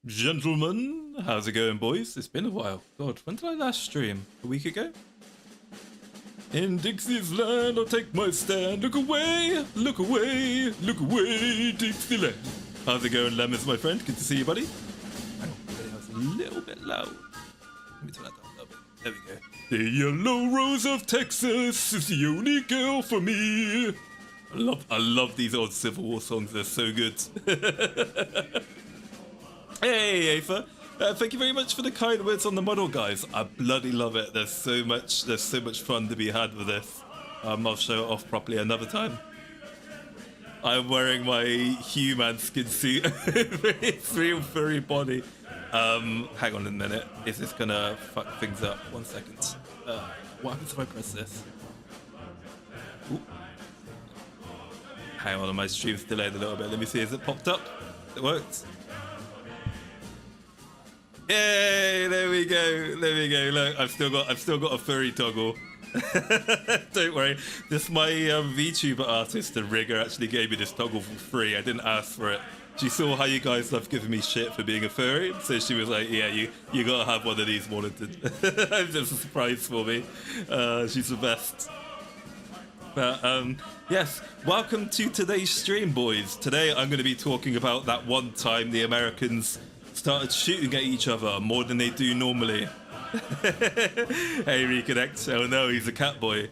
Gentlemen, how's it going, boys? It's been a while. God, when did I last stream? A week ago? In Dixie's land, I'll take my stand. Look away, look away, look away, Dixieland. How's it going, Lemons, my friend? Good to see you, buddy. Hang on, that was a little bit loud. Let me turn that down a little bit. There we go. The yellow rose of Texas is the only girl for me. I love these old Civil War songs. They're so good. Hey, Afa. Thank you very much for the kind words on the model, guys. I bloody love it. There's so much fun to be had with this. I'll show it off properly another time. I'm wearing my human skin suit over its real furry body. Hang on a minute. Is this gonna fuck things up? 1 second. What happens if I press this? Ooh. Hang on, my stream's delayed a little bit. Let me see. Has it popped up? It worked. Yay! There we go. There we go. Look, I've still got a furry toggle. Don't worry. This my VTuber artist, the rigger, actually gave me this toggle for free. I didn't ask for it. She saw how you guys love giving me shit for being a furry, so she was like, "Yeah, you gotta have one of these, Maulington." It's a surprise for me. She's the best. But yes, welcome to today's stream, boys. Today I'm going to be talking about that one time the Americans started shooting at each other more than they do normally. Hey, Reconnect. Oh no, he's a cat boy.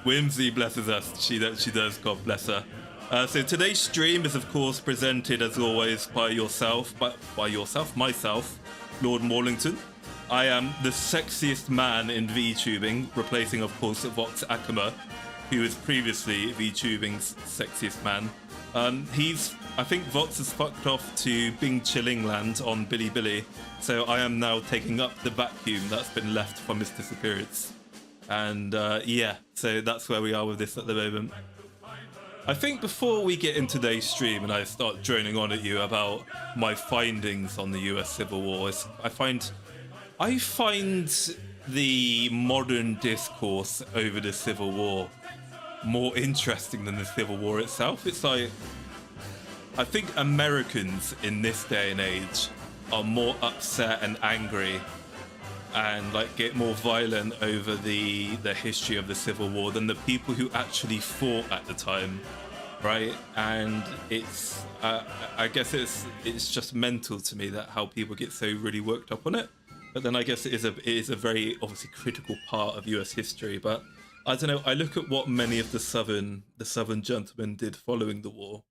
Whimsy blesses us. She does. God bless her. So today's stream is of course presented as always by myself, Lord Maulington. I am the sexiest man in VTubing, replacing of course Vox Akuma, who was previously VTubing's sexiest man. I think Vox has fucked off to Bing Chilling Land on Bilibili, so I am now taking up the vacuum that's been left from his disappearance. And yeah, So that's where we are with this at the moment. I think before we get into today's stream and I start droning on at you about my findings on the US Civil War, I find the modern discourse over the Civil War more interesting than the Civil War itself. It's like, I think Americans in this day and age are more upset and angry and like get more violent over the history of the Civil War than the people who actually fought at the time, right? And it's I guess it's just mental to me that how people get so really worked up on it. But then I guess it is a very obviously critical part of US history. But I don't know, I look at what many of the southern gentlemen did following the war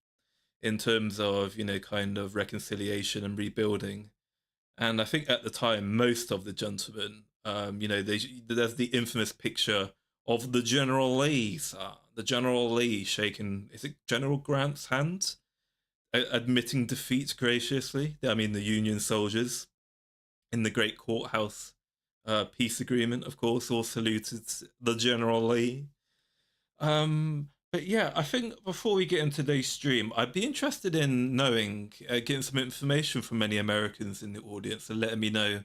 in terms of, you know, kind of reconciliation and rebuilding. And I think at the time, most of the gentlemen, you know, there's the infamous picture of the General Lee, the General Lee shaking, is it General Grant's hand? Admitting defeat graciously. I mean, the Union soldiers in the Great Courthouse peace agreement, of course, all saluted the General Lee. But yeah, I think before we get into today's stream, I'd be interested in knowing, getting some information from many Americans in the audience and letting me know,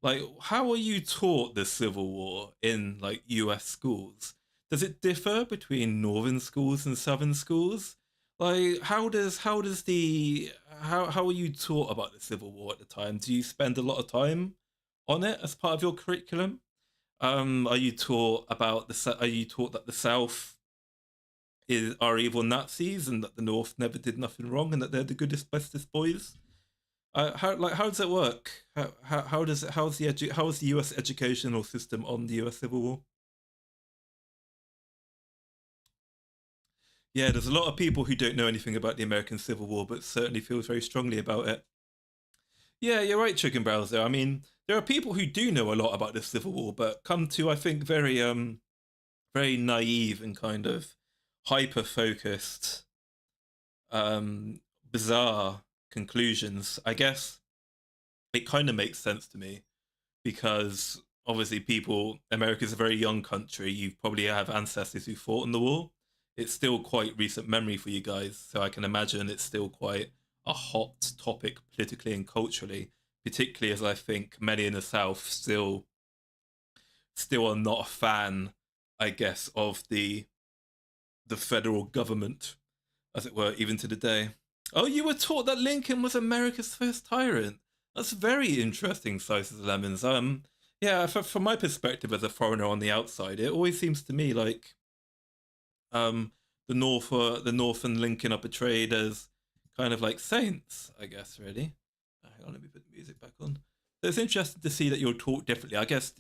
like, how are you taught the Civil War in like US schools? Does it differ between northern schools and southern schools? Like, how are you taught about the Civil War at the time? Do you spend a lot of time on it as part of your curriculum? Are you taught that the South are evil Nazis and that the North never did nothing wrong and that they're the goodest, bestest boys? How does it work? How's the US educational system on the US Civil War? Yeah, there's a lot of people who don't know anything about the American Civil War, but certainly feel very strongly about it. Yeah, you're right, Chicken Browser. I mean, there are people who do know a lot about the Civil War, but come to, I think, very naive and kind of hyper-focused, bizarre conclusions. I guess it kind of makes sense to me because obviously America's a very young country. You probably have ancestors who fought in the war. It's still quite recent memory for you guys, so I can imagine it's still quite a hot topic politically and culturally, particularly as I think many in the South still are not a fan, I guess, of the federal government, as it were, even to the day. Oh, you were taught that Lincoln was America's first tyrant. That's very interesting, Slices of Lemons. Yeah, from my perspective as a foreigner on the outside, it always seems to me like the North and Lincoln are portrayed as kind of like saints, I guess, really. Hang on, let me put the music back on. So it's interesting to see that you're taught differently. I guess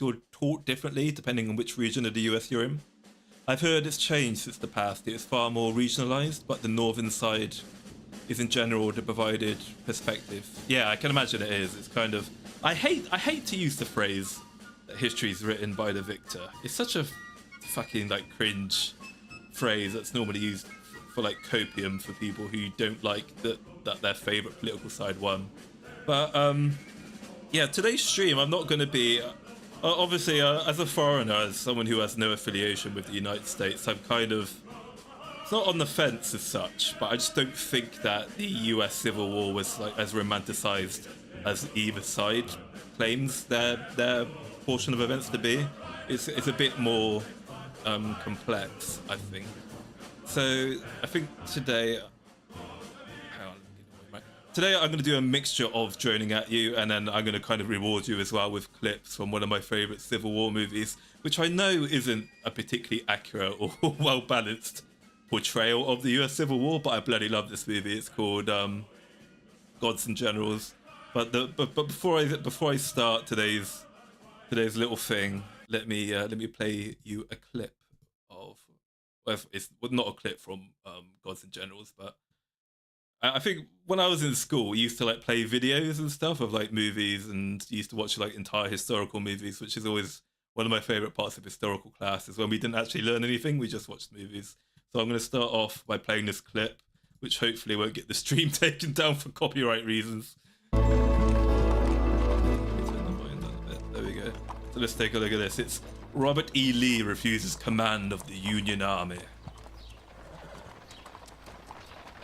you're taught differently depending on which region of the US you're in. I've heard it's changed since the past. It's far more regionalized, but the northern side is in general the provided perspective. Yeah, I can imagine it is. It's kind of, I hate to use the phrase that history is written by the victor. It's such a fucking like cringe phrase that's normally used for like copium for people who don't like that their favorite political side won. But yeah, today's stream I'm not going to be obviously as a foreigner, as someone who has no affiliation with the United States, I'm kind of, it's not on the fence as such, but I just don't think that the US Civil War was like as romanticized as either side claims their portion of events to be. It's a bit more complex, I think. So I think today I'm going to do a mixture of droning at you, and then I'm going to kind of reward you as well with clips from one of my favourite Civil War movies, which I know isn't a particularly accurate or well-balanced portrayal of the US Civil War, but I bloody love this movie. It's called Gods and Generals. But before I start today's little thing, let me play you a clip of, well, it's not a clip from Gods and Generals, but I think when I was in school, we used to like play videos and stuff of like movies, and used to watch like entire historical movies, which is always one of my favorite parts of historical class, is when we didn't actually learn anything, we just watched movies. So I'm going to start off by playing this clip, which hopefully won't get the stream taken down for copyright reasons. Let me turn the volume down a bit. There we go. So let's take a look at this. Robert E. Lee refuses command of the Union Army.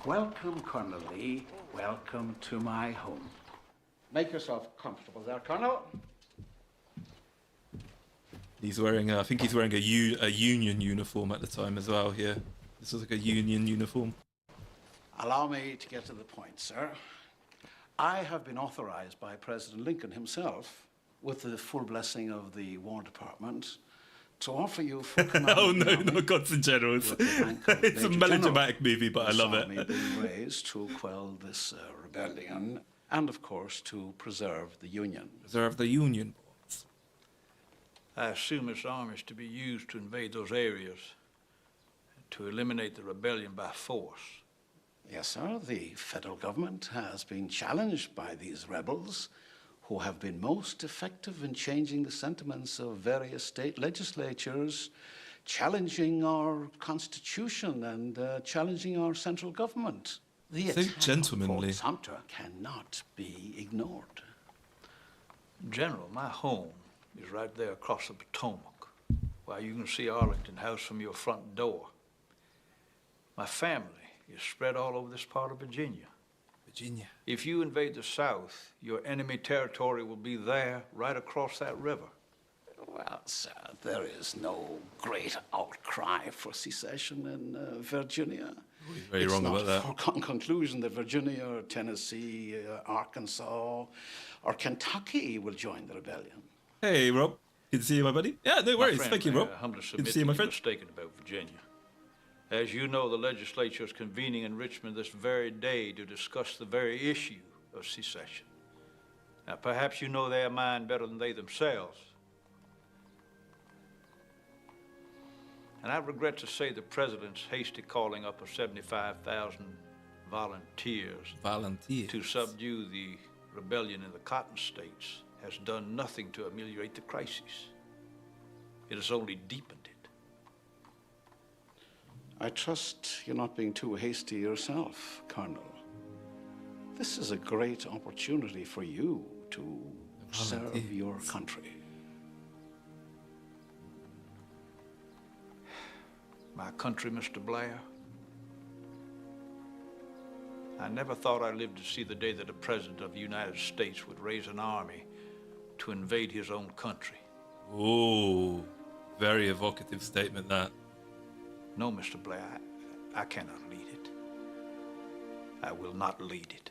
Welcome, Colonel Lee. Welcome to my home. Make yourself comfortable there, Colonel. He's wearing, I think he's wearing a Union uniform at the time as well here. This was like a Union uniform. Allow me to get to the point, sir. I have been authorized by President Lincoln himself, with the full blessing of the War Department, to offer you full command. Oh no, not Gods and Generals. It's a melodramatic movie, but I love it. Army being raised to quell this rebellion, and of course to preserve the Union. Preserve the Union. I assume this army is to be used to invade those areas, to eliminate the rebellion by force. Yes, sir. The federal government has been challenged by these rebels, who have been most effective in changing the sentiments of various state legislatures, challenging our Constitution and challenging our central government. The So attack on gentlemanly. Fort Sumter cannot be ignored. General, my home is right there across the Potomac, while you can see Arlington House from your front door. My family is spread all over this part of Virginia. Virginia. If you invade the South, your enemy territory will be there, right across that river. Well, sir, there is no great outcry for secession in Virginia. You're very wrong about that. It's not a foregone conclusion that Virginia or Tennessee, Arkansas, or Kentucky will join the rebellion. Hey, Rob. Good to see you, my buddy. Yeah, no worries. Thank you, Rob. Humbly Good submit to see you, my that friend. you're mistaken about Virginia. As you know, the legislature is convening in Richmond this very day to discuss the very issue of secession. Now, perhaps you know their mind better than they themselves. And I regret to say the president's hasty calling up of 75,000 volunteers to subdue the rebellion in the Cotton States has done nothing to ameliorate the crisis. It has only deepened it. I trust you're not being too hasty yourself, Colonel. This is a great opportunity for you to serve your country. My country, Mr. Blair. I never thought I'd live to see the day that the President of the United States would raise an army to invade his own country. Oh, very evocative statement, that. No, Mr. Blair, I cannot lead it. I will not lead it.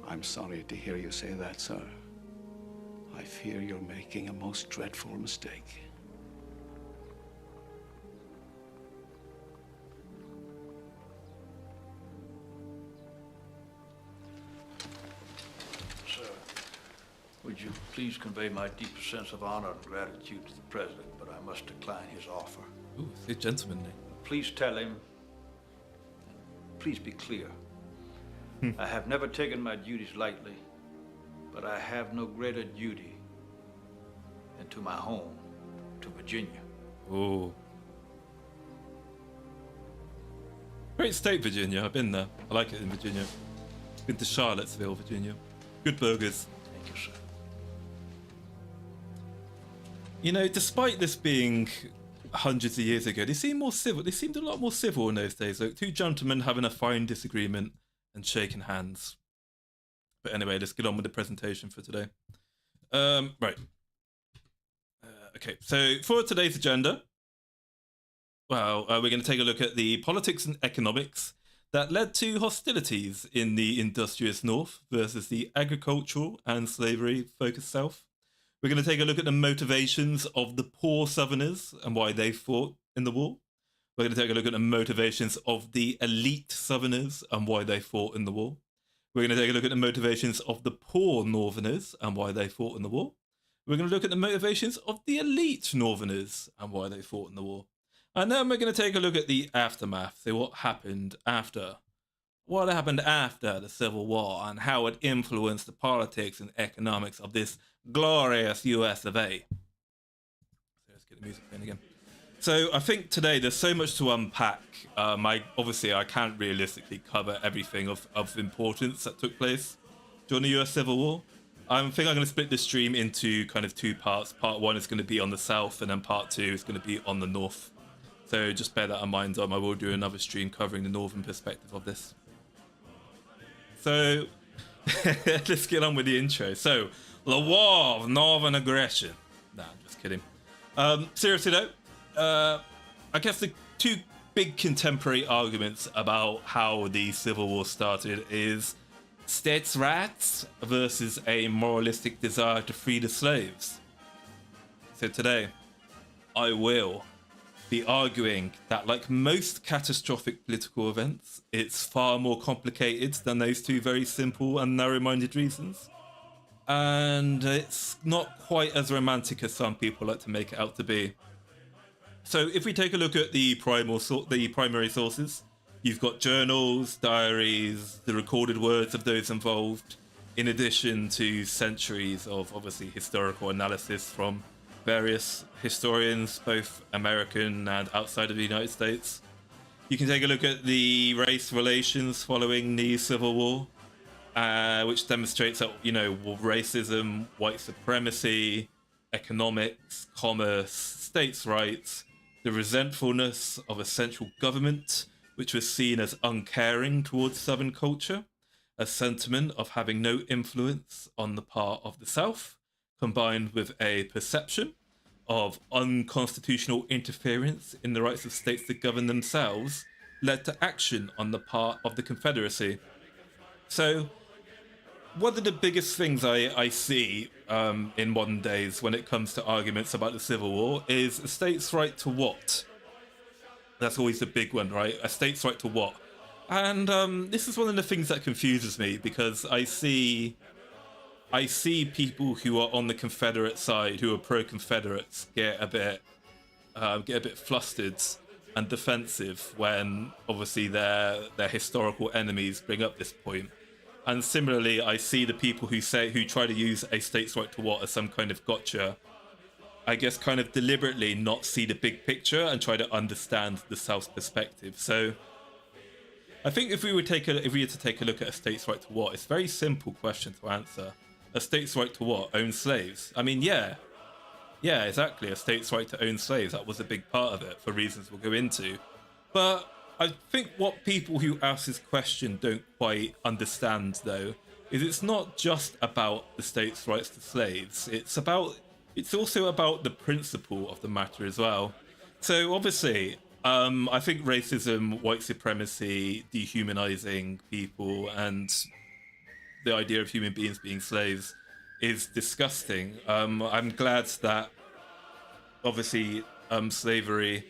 I'm sorry to hear you say that, sir. I fear you're making a most dreadful mistake. Sir, would you please convey my deepest sense of honor and gratitude to the President, but I must decline his offer. Ooh, so gentlemanly. Please tell him, please be clear. I have never taken my duties lightly, but I have no greater duty than to my home, to Virginia. Oh. Great state, Virginia. I've been there. I like it in Virginia. Been to Charlottesville, Virginia. Good burgers. Thank you, sir. You know, despite this being hundreds of years ago, they seemed more civil. They seemed a lot more civil in those days. Like two gentlemen having a fine disagreement and shaking hands. But anyway, let's get on with the presentation for today. Right. Okay, so for today's agenda, well, we're going to take a look at the politics and economics that led to hostilities in the industrious North versus the agricultural and slavery-focused South. We're going to take a look at the motivations of the poor Southerners and why they fought in the war. We're going to take a look at the motivations of the elite Southerners and why they fought in the war. We're going to take a look at the motivations of the poor Northerners and why they fought in the war. We're going to look at the motivations of the elite Northerners and why they fought in the war. And then we're going to take a look at the aftermath, so what happened after. What happened after the Civil War and how it influenced the politics and economics of this glorious US of A. So let's get the music in again. So I think today there's so much to unpack. Obviously, I can't realistically cover everything of importance that took place during the US Civil War. I think I'm going to split the stream into kind of two parts. Part one is going to be on the south, and then part two is going to be on the north. So just bear that in mind. I will do another stream covering the northern perspective of this. So let's get on with the intro. So, the war of northern aggression. Nah, I'm just kidding. Seriously though, I guess the two big contemporary arguments about how the Civil War started is states' rights versus a moralistic desire to free the slaves. So today, I will be arguing that, like most catastrophic political events, it's far more complicated than those two very simple and narrow-minded reasons. And it's not quite as romantic as some people like to make it out to be. So if we take a look at the primary sources, you've got journals, diaries, the recorded words of those involved, in addition to centuries of obviously historical analysis from various historians, both American and outside of the United States. You can take a look at the race relations following the Civil War, which demonstrates that, you know, racism, white supremacy, economics, commerce, states' rights, the resentfulness of a central government, which was seen as uncaring towards Southern culture, a sentiment of having no influence on the part of the South, combined with a perception of unconstitutional interference in the rights of states to govern themselves, led to action on the part of the Confederacy. So, one of the biggest things I see in modern days when it comes to arguments about the Civil War is a state's right to what? That's always the big one, right? A state's right to what? And this is one of the things that confuses me, because I see people who are on the Confederate side, who are pro-Confederates, get a bit flustered and defensive when obviously their historical enemies bring up this point. And similarly, I see the people who try to use a state's right to what as some kind of gotcha, I guess kind of deliberately not see the big picture and try to understand the South's perspective. So I think if we were to take a look at a state's right to what, it's a very simple question to answer. A state's right to what? Own slaves? I mean, yeah, exactly. A state's right to own slaves. That was a big part of it for reasons we'll go into. But I think what people who ask this question don't quite understand, though, is it's not just about the state's rights to slaves. It's also about the principle of the matter as well. So obviously, I think racism, white supremacy, dehumanizing people, and the idea of human beings being slaves is disgusting. I'm glad that obviously slavery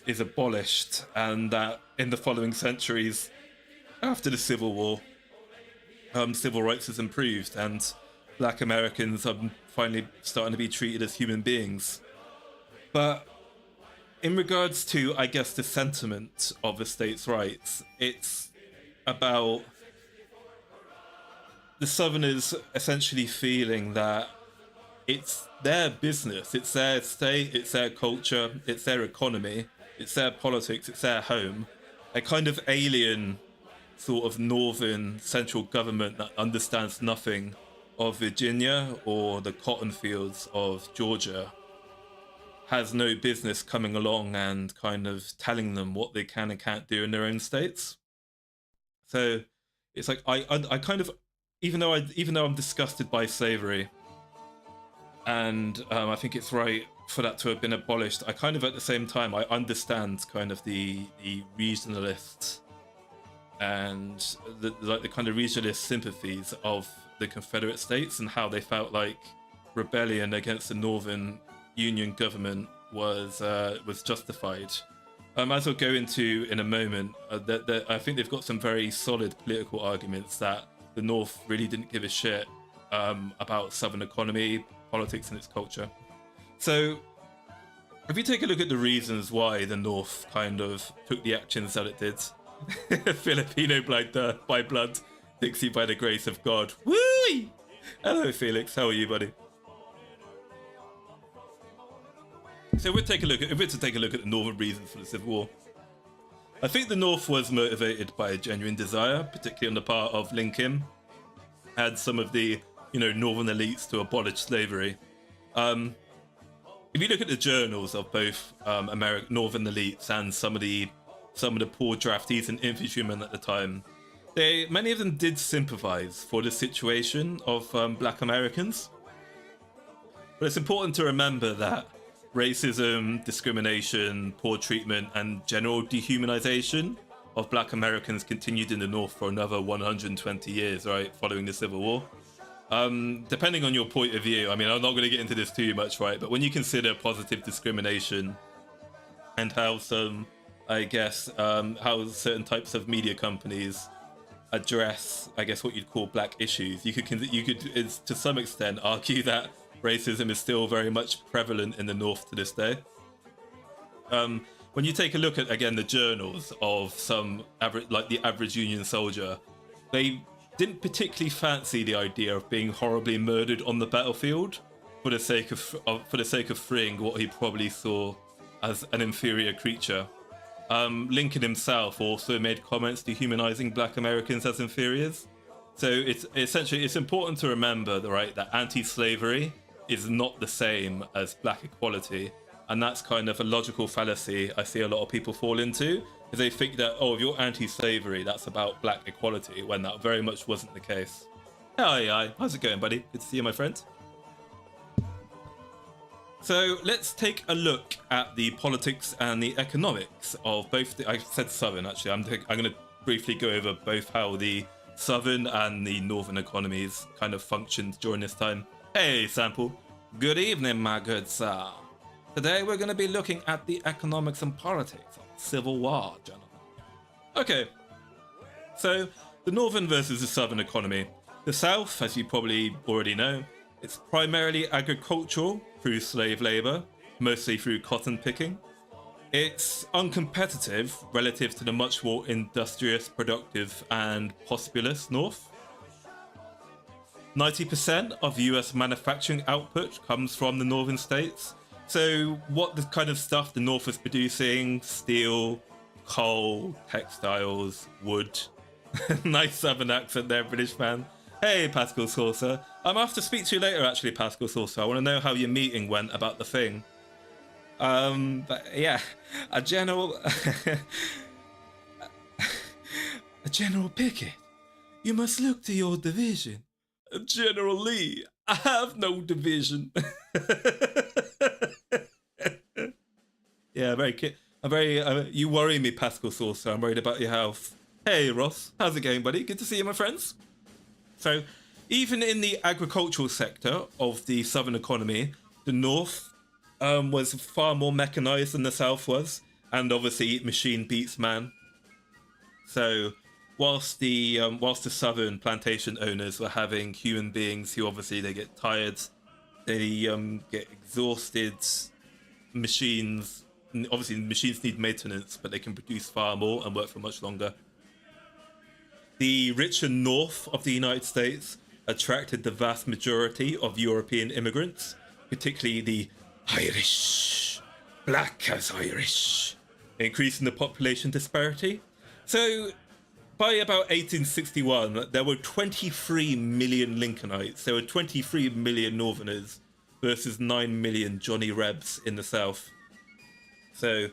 is abolished, and that in the following centuries after the Civil War, civil rights has improved and Black Americans are finally starting to be treated as human beings. But in regards to, I guess, the sentiment of the states' rights, it's about the Southerners essentially feeling that it's their business, it's their state, it's their culture, it's their economy, it's their politics, it's their home. A kind of alien sort of northern central government that understands nothing of Virginia or the cotton fields of Georgia has no business coming along and kind of telling them what they can and can't do in their own states. So it's like I kind of, even though I'm disgusted by slavery, and I think it's right for that to have been abolished, I kind of at the same time I understand kind of the regionalist and the kind of regionalist sympathies of the Confederate States and how they felt like rebellion against the Northern Union government was justified. As I'll go into in a moment, I think they've got some very solid political arguments that the North really didn't give a shit about Southern economy, politics, and its culture. So if you take a look at the reasons why the North kind of took the actions that it did, Filipino by blood, Dixie by the grace of God. Woo! Hello, Felix. How are you, buddy? So if we're to take a look at the Northern reasons for the Civil War, I think the North was motivated by a genuine desire, particularly on the part of Lincoln, had some of the, northern elites to abolish slavery. If you look at the journals of both northern elites and some of the poor draftees and infantrymen at the time, many of them did sympathize for the situation of black Americans. But it's important to remember that racism, discrimination, poor treatment, and general dehumanization of black Americans continued in the North for another 120 years, right, following the Civil War. Depending on your point of view, I mean, I'm not going to get into this too much, right, but when you consider positive discrimination and how some, I guess, how certain types of media companies address, I guess, what you'd call black issues, you could to some extent argue that racism is still very much prevalent in the North to this day. When you take a look at, again, the journals of some the average Union soldier, they didn't particularly fancy the idea of being horribly murdered on the battlefield for the sake of freeing what he probably saw as an inferior creature. Lincoln himself also made comments dehumanizing black Americans as inferiors. So it's important to remember that anti-slavery is not the same as black equality, and that's kind of a logical fallacy I see a lot of people fall into, because they think that, if you're anti-slavery, that's about black equality, when that very much wasn't the case. Hi, how's it going, buddy? Good to see you, my friend. So let's take a look at the politics and the economics of both. I said Southern, actually. I'm going to briefly go over both how the Southern and the Northern economies kind of functioned during this time. Hey, Sample. Good evening, my good sir. Today we're going to be looking at the economics and politics of Civil War, gentlemen. Okay, so the Northern versus the Southern economy. The South, as you probably already know, it's primarily agricultural through slave labor, mostly through cotton picking. It's uncompetitive relative to the much more industrious, productive, and populous North. 90% of US manufacturing output comes from the northern states. So what the kind of stuff the North is producing: steel, coal, textiles, wood. Nice Southern accent there, British man. Hey, Pascal Saucer. I'm off to speak to you later, actually, Pascal Saucer. I want to know how your meeting went about the thing. But yeah, a General Pickett, you must look to your division. General Lee, I have no division. Yeah, you worry me, Pascal Saucer. I'm worried about your health. Hey, Ross, how's it going, buddy? Good to see you, my friends. So, even in the agricultural sector of the Southern economy, the North was far more mechanized than the South was, and obviously machine beats man. So, whilst the Southern plantation owners were having human beings who obviously they get tired, they get exhausted, machines need maintenance, but they can produce far more and work for much longer. The richer north of the United States attracted the vast majority of European immigrants, particularly the Irish, black as Irish, increasing the population disparity. So by about 1861, there were 23 million Lincolnites. There were 23 million Northerners versus 9 million Johnny Rebs in the South. So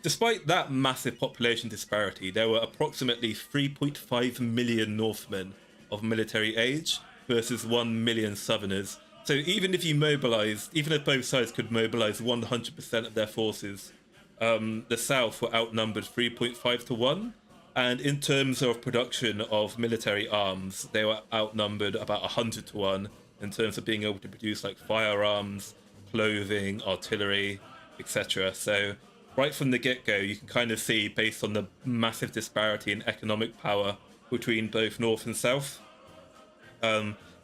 despite that massive population disparity, there were approximately 3.5 million Northmen of military age versus 1 million Southerners. So even if both sides could mobilize 100% of their forces, the South were outnumbered 3.5 to 1. And in terms of production of military arms, they were outnumbered about 100 to 1 in terms of being able to produce like firearms, clothing, artillery, etc. So right from the get-go, you can kind of see, based on the massive disparity in economic power between both North and South,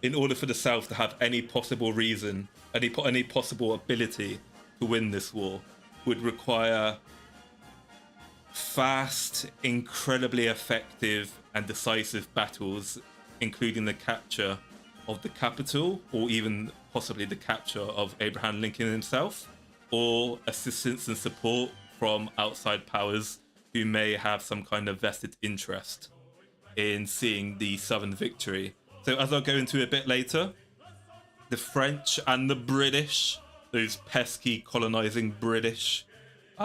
in order for the South to have any possible reason, any possible ability to win this war, would require fast, incredibly effective and decisive battles, including the capture of the capital, or even possibly the capture of Abraham Lincoln himself, or assistance and support from outside powers who may have some kind of vested interest in seeing the Southern victory. So as I'll go into a bit later, the French and the British, those pesky colonizing British,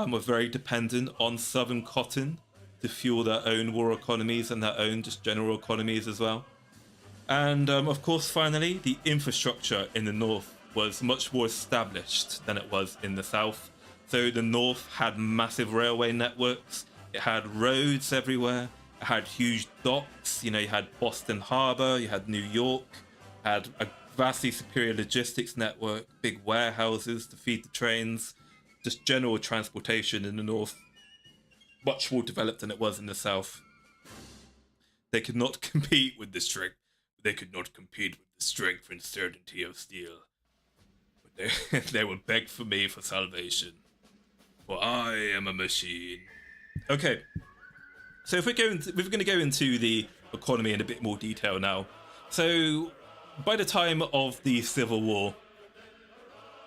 were very dependent on southern cotton to fuel their own war economies and their own just general economies as well. And of course, finally, the infrastructure in the north was much more established than it was in the south. So the north had massive railway networks, it had roads everywhere, it had huge docks, you had Boston Harbor, you had New York, had a vastly superior logistics network, big warehouses to feed the trains, just general transportation in the north, much more developed than it was in the south. They could not compete with the strength. They could not compete with the strength and certainty of steel. But they would beg for me for salvation. For I am a machine. Okay. So if we're going to go into the economy in a bit more detail now. So by the time of the Civil War,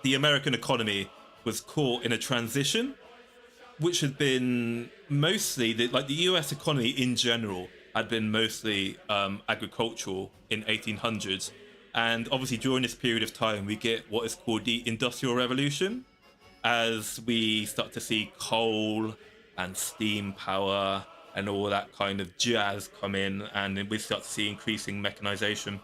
the American economy was caught in a transition, which had been mostly the US economy in general had been mostly agricultural in 1800s, and obviously during this period of time we get what is called the Industrial Revolution, as we start to see coal and steam power and all that kind of jazz come in, and we start to see increasing mechanization.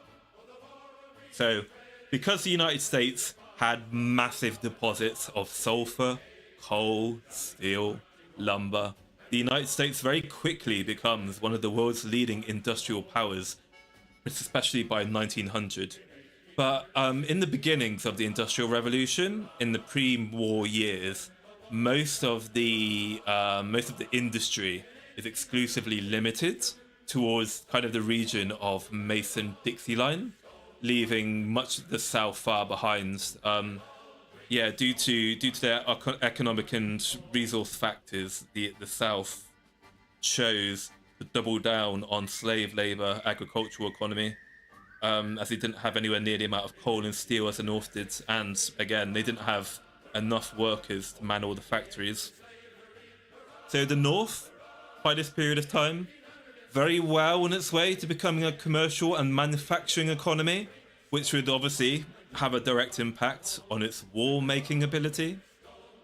So because the United States had massive deposits of sulfur, coal, steel, lumber, the United States very quickly becomes one of the world's leading industrial powers, especially by 1900. But in the beginnings of the Industrial Revolution, in the pre-war years, most of the industry is exclusively limited towards kind of the region of Mason-Dixie line, leaving much of the South far behind. Due to their economic and resource factors, the South chose to double down on slave labor agricultural economy, as they didn't have anywhere near the amount of coal and steel as the North did, and again they didn't have enough workers to man all the factories. So the North, by this period of time, very well on its way to becoming a commercial and manufacturing economy, which would obviously have a direct impact on its war-making ability.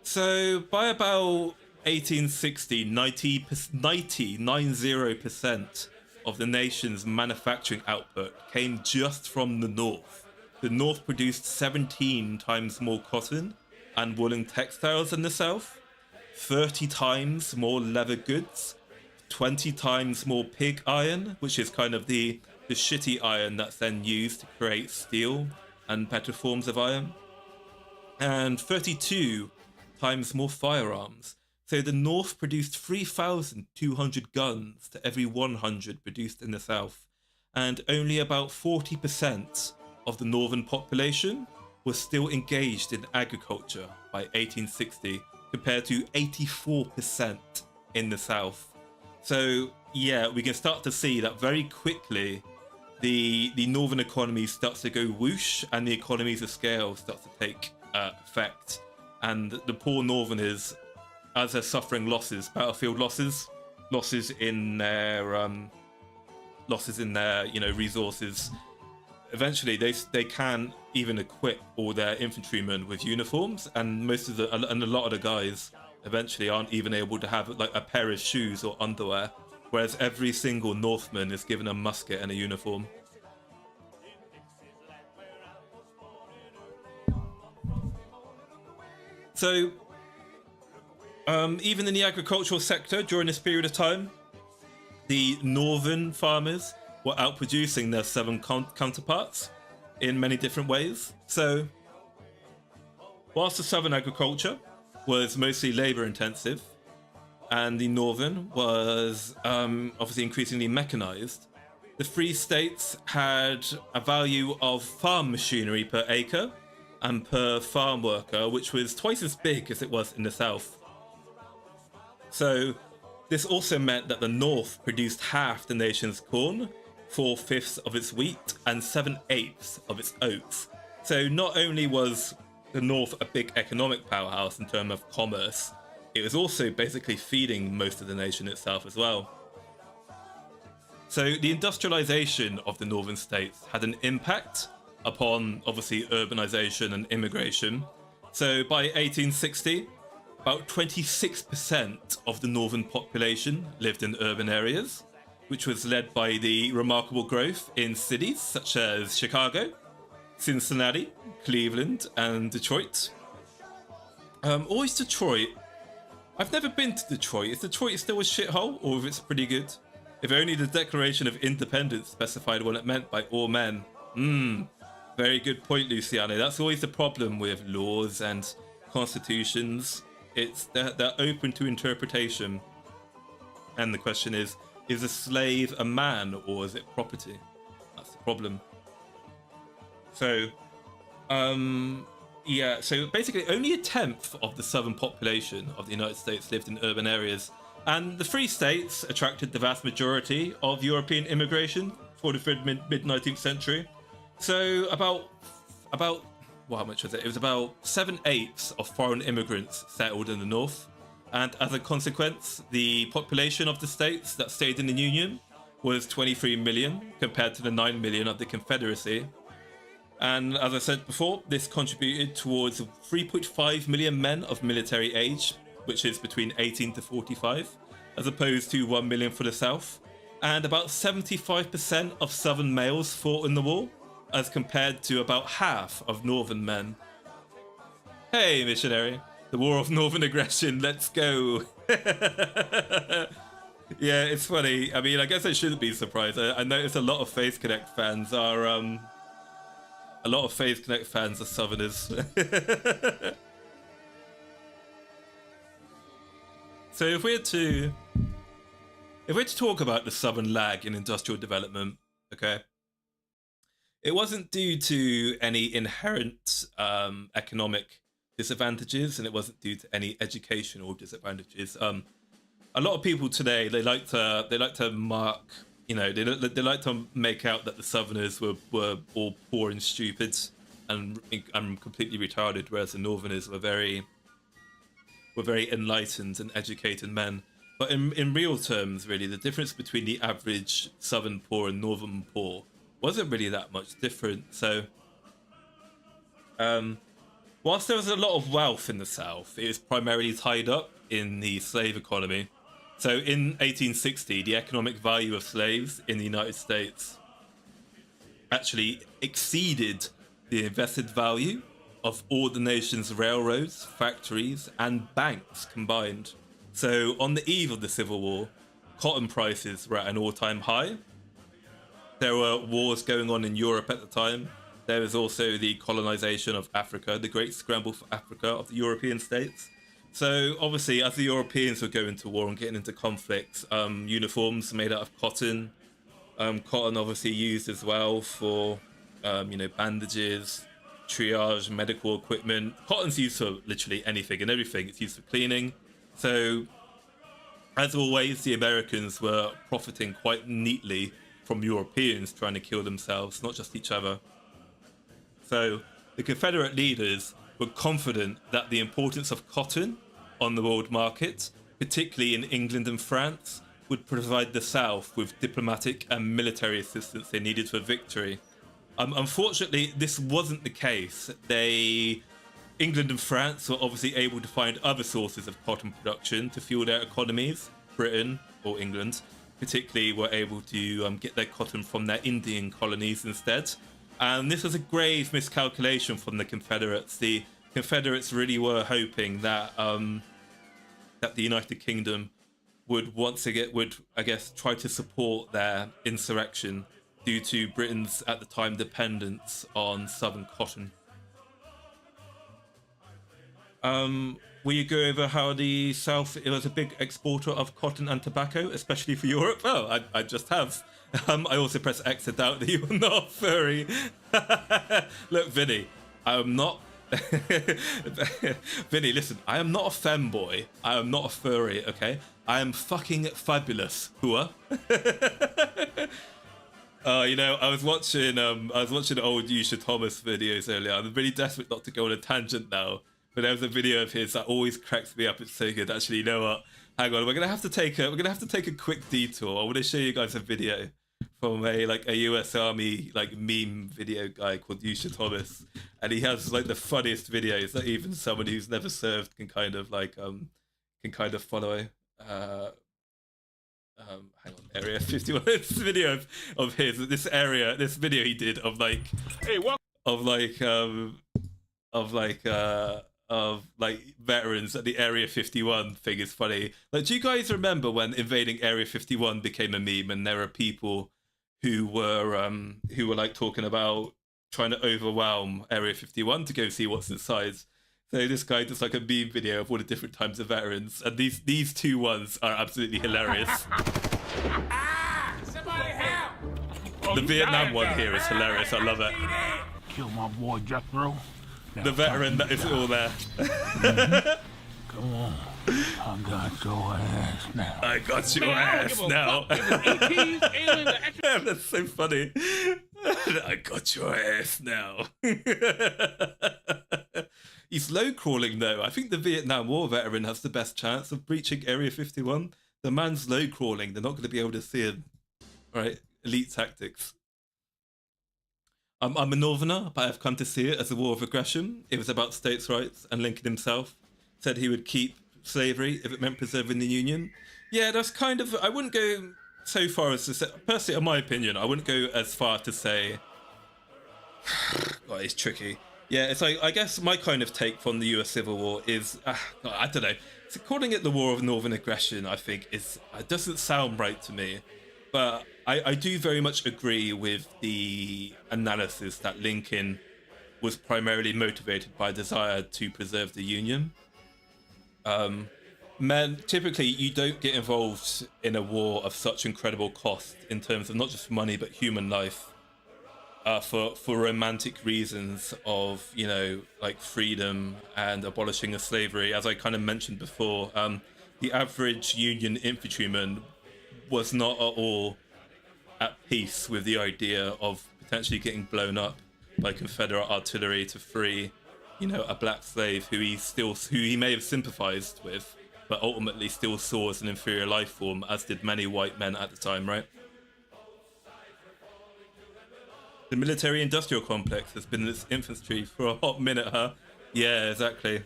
So by about 1860, 90% of the nation's manufacturing output came just from the North. The North produced 17 times more cotton and woolen textiles than the South, 30 times more leather goods, 20 times more pig iron, which is kind of the shitty iron that's then used to create steel and better forms of iron, and 32 times more firearms. So the North produced 3,200 guns to every 100 produced in the South, and only about 40% of the northern population was still engaged in agriculture by 1860, compared to 84% in the South. So yeah, we can start to see that very quickly the northern economy starts to go whoosh, and the economies of scale starts to take effect, and the poor northerners, as they're suffering losses, battlefield losses in their resources, eventually they can't even equip all their infantrymen with uniforms, and a lot of the guys eventually aren't even able to have like a pair of shoes or underwear, whereas every single Northman is given a musket and a uniform. So even in the agricultural sector during this period of time, the northern farmers were outproducing their southern counterparts in many different ways. So whilst the southern agriculture was mostly labor intensive and the northern was obviously increasingly mechanized, the Free States had a value of farm machinery per acre and per farm worker, which was twice as big as it was in the South. So this also meant that the North produced half the nation's corn, 4/5 of its wheat, and 7/8 of its oats. So not only was the North a big economic powerhouse in terms of commerce, it was also basically feeding most of the nation itself as well. So the industrialization of the northern states had an impact upon obviously urbanization and immigration. So by 1860, about 26% of the northern population lived in urban areas, which was led by the remarkable growth in cities such as Chicago, Cincinnati, Cleveland, and Detroit. Always Detroit. I've never been to Detroit. Is Detroit still a shithole, or if it's pretty good? If only the Declaration of Independence specified what it meant by all men. Very good point, Luciano. That's always the problem with laws and constitutions. They're open to interpretation. And the question is a slave a man or is it property? That's the problem. So, yeah, so basically only a tenth of the southern population of the United States lived in urban areas. And the free states attracted the vast majority of European immigration for the mid-19th century. So about well, how much was it? It was about 7/8 of foreign immigrants settled in the north. And as a consequence, the population of the states that stayed in the Union was 23 million compared to the 9 million of the Confederacy. And as I said before, this contributed towards 3.5 million men of military age, which is between 18 to 45, as opposed to 1 million for the South. And about 75% of Southern males fought in the war, as compared to about half of Northern men. Hey, missionary. The war of Northern aggression, let's go. Yeah, it's funny. I mean, I guess I shouldn't be surprised. I noticed a lot of Faith Connect fans are, Southerners. So if we're to talk about the Southern lag in industrial development, okay, it wasn't due to any inherent economic disadvantages, and it wasn't due to any educational disadvantages. A lot of people today, they like to mark, you know, they like to make out that the Southerners were all poor and stupid and completely retarded, whereas the Northerners were very enlightened and educated men. But in real terms, really, the difference between the average Southern poor and Northern poor wasn't really that much different. So, whilst there was a lot of wealth in the South, it was primarily tied up in the slave economy. So in 1860, the economic value of slaves in the United States actually exceeded the invested value of all the nation's railroads, factories, and banks combined. So on the eve of the Civil War, cotton prices were at an all-time high. There were wars going on in Europe at the time. There was also the colonization of Africa, the great scramble for Africa of the European states. So obviously, as the Europeans were going to war and getting into conflicts, uniforms made out of cotton, cotton obviously used as well for, bandages, triage, medical equipment. Cotton's used for literally anything and everything. It's used for cleaning. So, as always, the Americans were profiting quite neatly from Europeans trying to kill themselves, not just each other. So, the Confederate leaders were confident that the importance of cotton on the world market, particularly in England and France, would provide the South with diplomatic and military assistance they needed for victory. Unfortunately, this wasn't the case. England and France were obviously able to find other sources of cotton production to fuel their economies. Britain, or England, particularly were able to get their cotton from their Indian colonies instead. And this was a grave miscalculation from the Confederates. The Confederates really were hoping that that the United Kingdom would try to support their insurrection due to Britain's at the time dependence on southern cotton. Will you go over how the South was a big exporter of cotton and tobacco, especially for Europe? Oh, I just have. I also press X to doubt that you are not a furry. Look, Vinny, I am not. Vinny, listen, I am not a femboy. I am not a furry, okay? I am fucking fabulous. Hua. I was watching old Yusha Thomas videos earlier. I'm really desperate not to go on a tangent now. But there was a video of his that always cracks me up. It's so good. Actually, you know what? Hang on. We're gonna have to take a quick detour. I want to show you guys a video from a US Army like meme video guy called Yusha Thomas, and he has like the funniest videos that even someone who's never served can kind of follow. Hang on, Area 51. This video of his, this video he did of like, hey, what? Of veterans at the Area 51 thing is funny. Like, do you guys remember when invading Area 51 became a meme, and there are people who were like talking about trying to overwhelm Area 51 to go see what's inside? So this guy does like a meme video of all the different types of veterans, and these two ones are absolutely hilarious. Somebody help! The Vietnam one here is hilarious. I love it. Kill my boy Jethro. The veteran that is all there. Come on. I got your ass now. I got your ass now. That's so funny. I got your ass now. He's low crawling though. I think the Vietnam War veteran has the best chance of breaching Area 51. The man's low crawling. They're not going to be able to see him. All right, elite tactics. I'm a northerner, but I've come to see it as a war of aggression. It was about states' rights, and Lincoln himself said he would keep slavery if it meant preserving the Union. Yeah, that's kind of... I wouldn't go so far as to say... Personally, in my opinion, I wouldn't go as far to say... God, it's tricky. Yeah, it's like, I guess my kind of take from the US Civil War is... I don't know. So calling it the War of Northern Aggression, I think, it doesn't sound right to me. But I do very much agree with the analysis that Lincoln was primarily motivated by a desire to preserve the Union. Typically, you don't get involved in a war of such incredible cost in terms of not just money, but human life, for romantic reasons of, you know, like freedom and abolishing of slavery. As I kind of mentioned before, the average Union infantryman was not at all at peace with the idea of potentially getting blown up by Confederate artillery to free, you know, a black slave who he may have sympathized with, but ultimately still saw as an inferior life form, as did many white men at the time, right? The military-industrial complex has been in its infancy for a hot minute, huh? Yeah, exactly.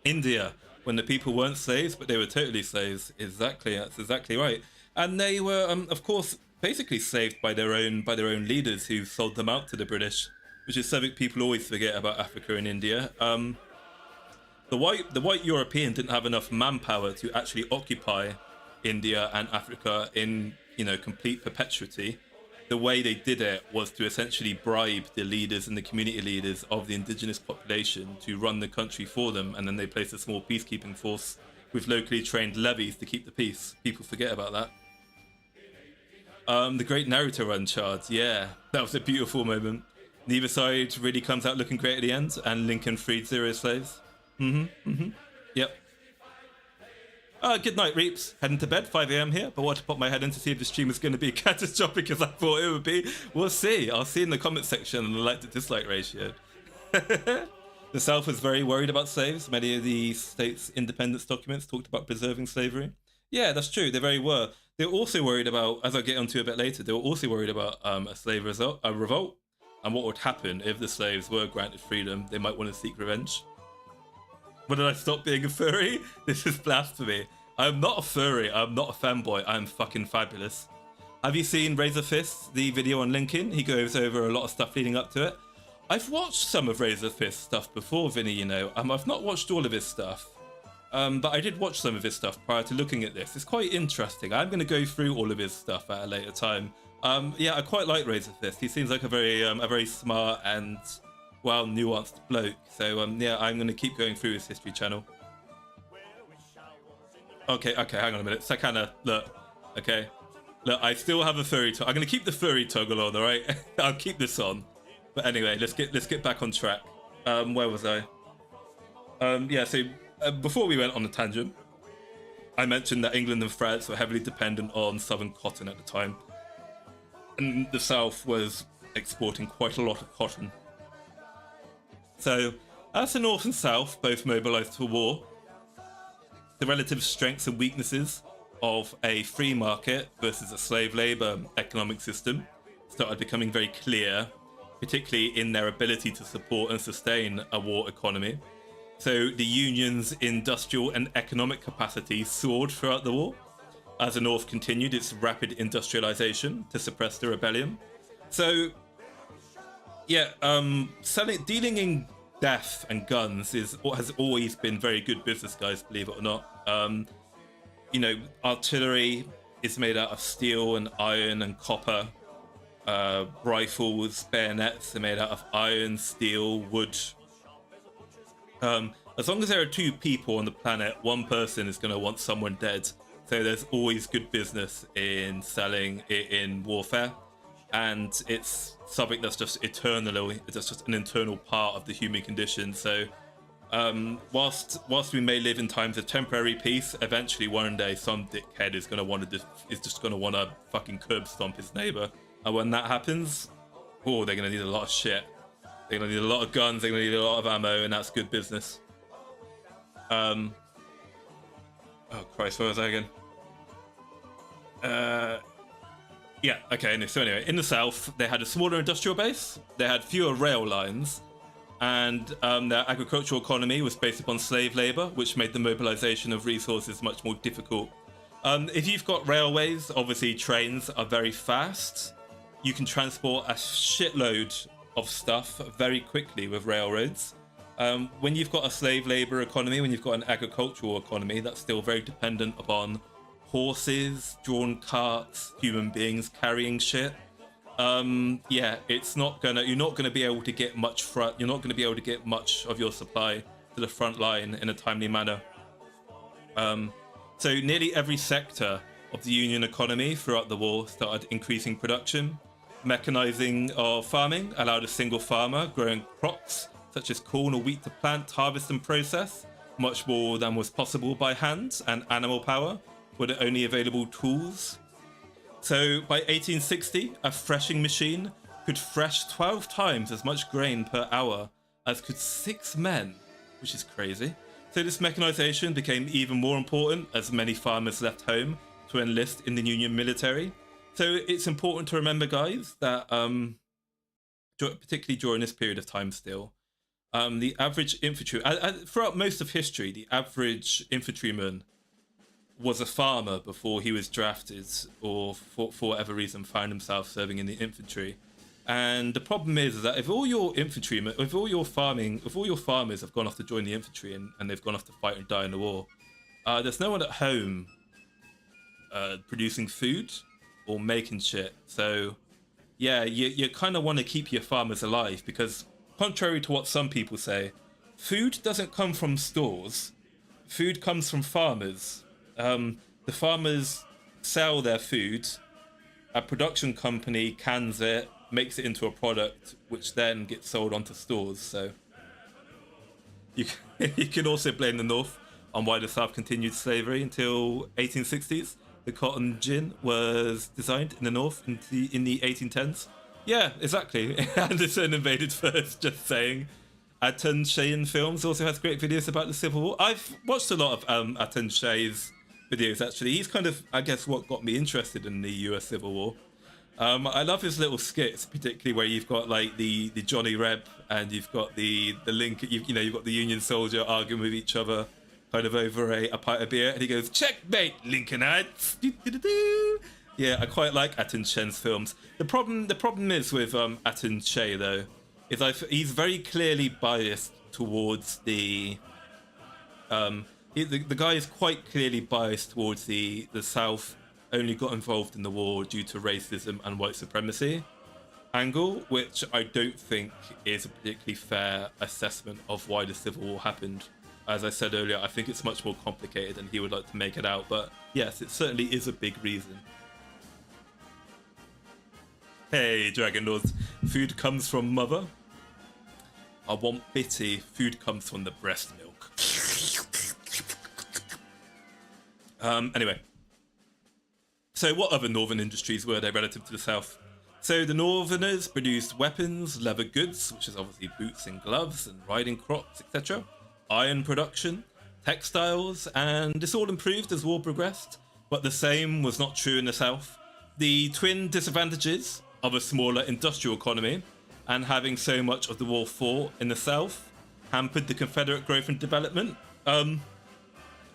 India, when the people weren't slaves, but they were totally slaves. Exactly, that's exactly right. And they were, of course, basically slaved by their own leaders who sold them out to the British, which is something people always forget about Africa and India. The white European didn't have enough manpower to actually occupy India and Africa in, you know, complete perpetuity. The way they did it was to essentially bribe the leaders and the community leaders of the indigenous population to run the country for them, and then they placed a small peacekeeping force with locally trained levies to keep the peace. People forget about that. The great Naruto run charge, yeah, that was a beautiful moment. Neither side really comes out looking great at the end, and Lincoln freed zero slaves. Yep. Good night, Reaps. Heading to bed, 5 AM here, but want to pop my head in to see if the stream is going to be catastrophic as I thought it would be. We'll see. I'll see in the comment section on the like to dislike ratio. The South was very worried about slaves. Many of the state's independence documents talked about preserving slavery. Yeah, that's true. They very were. They were also worried about, as I'll get onto a bit later, they were also worried about a slave revolt, and what would happen if the slaves were granted freedom. They might want to seek revenge. But did I stop being a furry? This is blasphemy. I'm not a furry. I'm not a fanboy. I'm fucking fabulous. Have you seen Razor Fist, the video on Lincoln? He goes over a lot of stuff leading up to it. I've watched some of Razor Fist stuff before, Vinny, you know. I've not watched all of his stuff. But I did watch some of his stuff prior to looking at this. It's quite interesting. I'm going to go through all of his stuff at a later time. Yeah, I quite like Razor Fist. He seems like a very smart and, well, nuanced bloke. So, yeah, I'm going to keep going through his history channel. Okay, hang on a minute. Sakana, look. Okay. Look, I still have a furry toggle. I'm going to keep the furry toggle on, all right? I'll keep this on. But anyway, let's get back on track. Where was I? Yeah, so before we went on the tangent, I mentioned that England and France were heavily dependent on southern cotton at the time. And the South was exporting quite a lot of cotton. So, as the North and South both mobilised for war, the relative strengths and weaknesses of a free market versus a slave labor economic system started becoming very clear, particularly in their ability to support and sustain a war economy. So the Union's industrial and economic capacity soared throughout the war as the North continued its rapid industrialization to suppress the rebellion. So, yeah, dealing in death and guns has always been very good business, guys, believe it or not. You know, artillery is made out of steel and iron and copper. Rifles, bayonets are made out of iron, steel, wood. As long as there are two people on the planet, one person is going to want someone dead. So there's always good business in selling in warfare, and it's something that's just eternally, it's just an internal part of the human condition. So whilst we may live in times of temporary peace, eventually one day some dickhead is just going to want to fucking curb stomp his neighbor, and when that happens, they're going to need a lot of shit. They're going to need a lot of guns. They're going to need a lot of ammo, and that's good business. Oh Christ, where was I again? Yeah, okay, so anyway, in the South, they had a smaller industrial base, they had fewer rail lines, and their agricultural economy was based upon slave labor, which made the mobilization of resources much more difficult. If you've got railways, obviously trains are very fast. You can transport a shitload of stuff very quickly with railroads. When you've got a slave labor economy, when you've got an agricultural economy, that's still very dependent upon horses, drawn carts, human beings carrying shit. Yeah, you're not gonna be able to get much you're not gonna be able to get much of your supply to the front line in a timely manner. So nearly every sector of the Union economy throughout the war started increasing production. Mechanizing of farming allowed a single farmer growing crops such as corn or wheat to plant, harvest and process much more than was possible by hand, and animal power were the only available tools. So by 1860, a threshing machine could thresh 12 times as much grain per hour as could 6 men, which is crazy. So this mechanization became even more important as many farmers left home to enlist in the Union military. So it's important to remember, guys, that particularly during this period of time still, the average infantry, throughout most of history, the average infantryman was a farmer before he was drafted, or for whatever reason found himself serving in the infantry. And the problem is that if all your infantrymen, if all your farmers have gone off to join the infantry and they've gone off to fight and die in the war, there's no one at home producing food or making shit. So yeah, you kind of want to keep your farmers alive, because contrary to what some people say, food doesn't come from stores. Food comes from farmers. The farmers sell their food, a production company cans it, makes it into a product, which then gets sold onto stores. So you can also blame the North on why the South continued slavery until 1860s. The cotton gin was designed in the North in the 1810s. Yeah, exactly. Anderson invaded first, just saying. Atan Shayan Films also has great videos about the Civil War. I've watched a lot of Atan Shay's videos, actually. He's kind of, I guess, what got me interested in the US Civil War. I love his little skits, particularly where you've got like the Johnny Reb, and you've got the link, you've got the Union soldier arguing with each other kind of over a pint of beer, and he goes, "Checkmate, Lincolnites." Yeah, I quite like Atan Shen's films. The problem is with Atan She, though, is he's very clearly biased towards the guy is quite clearly biased towards the South only got involved in the war due to racism and white supremacy angle, which I don't think is a particularly fair assessment of why the Civil War happened. As I said earlier, I think it's much more complicated than he would like to make it out, but yes, it certainly is a big reason. Hey, Dragon Lords, food comes from mother. I want bitty, food comes from the breast milk. Anyway. So what other northern industries were there relative to the South? So the Northerners produced weapons, leather goods, which is obviously boots and gloves and riding crops, etc. Iron production, textiles, and this all improved as war progressed. but the same was not true in the South. The twin disadvantages of a smaller industrial economy and having so much of the war fought in the South hampered the Confederate growth and development.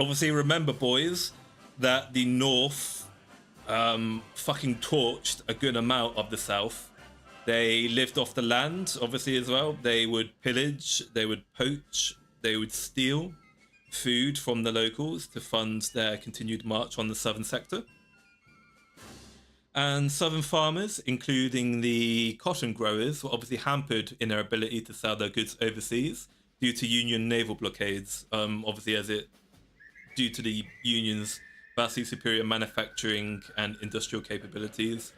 Obviously, remember, boys, that the North fucking torched a good amount of the South. They lived off the land, obviously, as well. They would pillage, they would poach, they would steal food from the locals to fund their continued march on the southern sector. And southern farmers, including the cotton growers, were obviously hampered in their ability to sell their goods overseas due to Union naval blockades, obviously due to the Union's vastly superior manufacturing and industrial capabilities.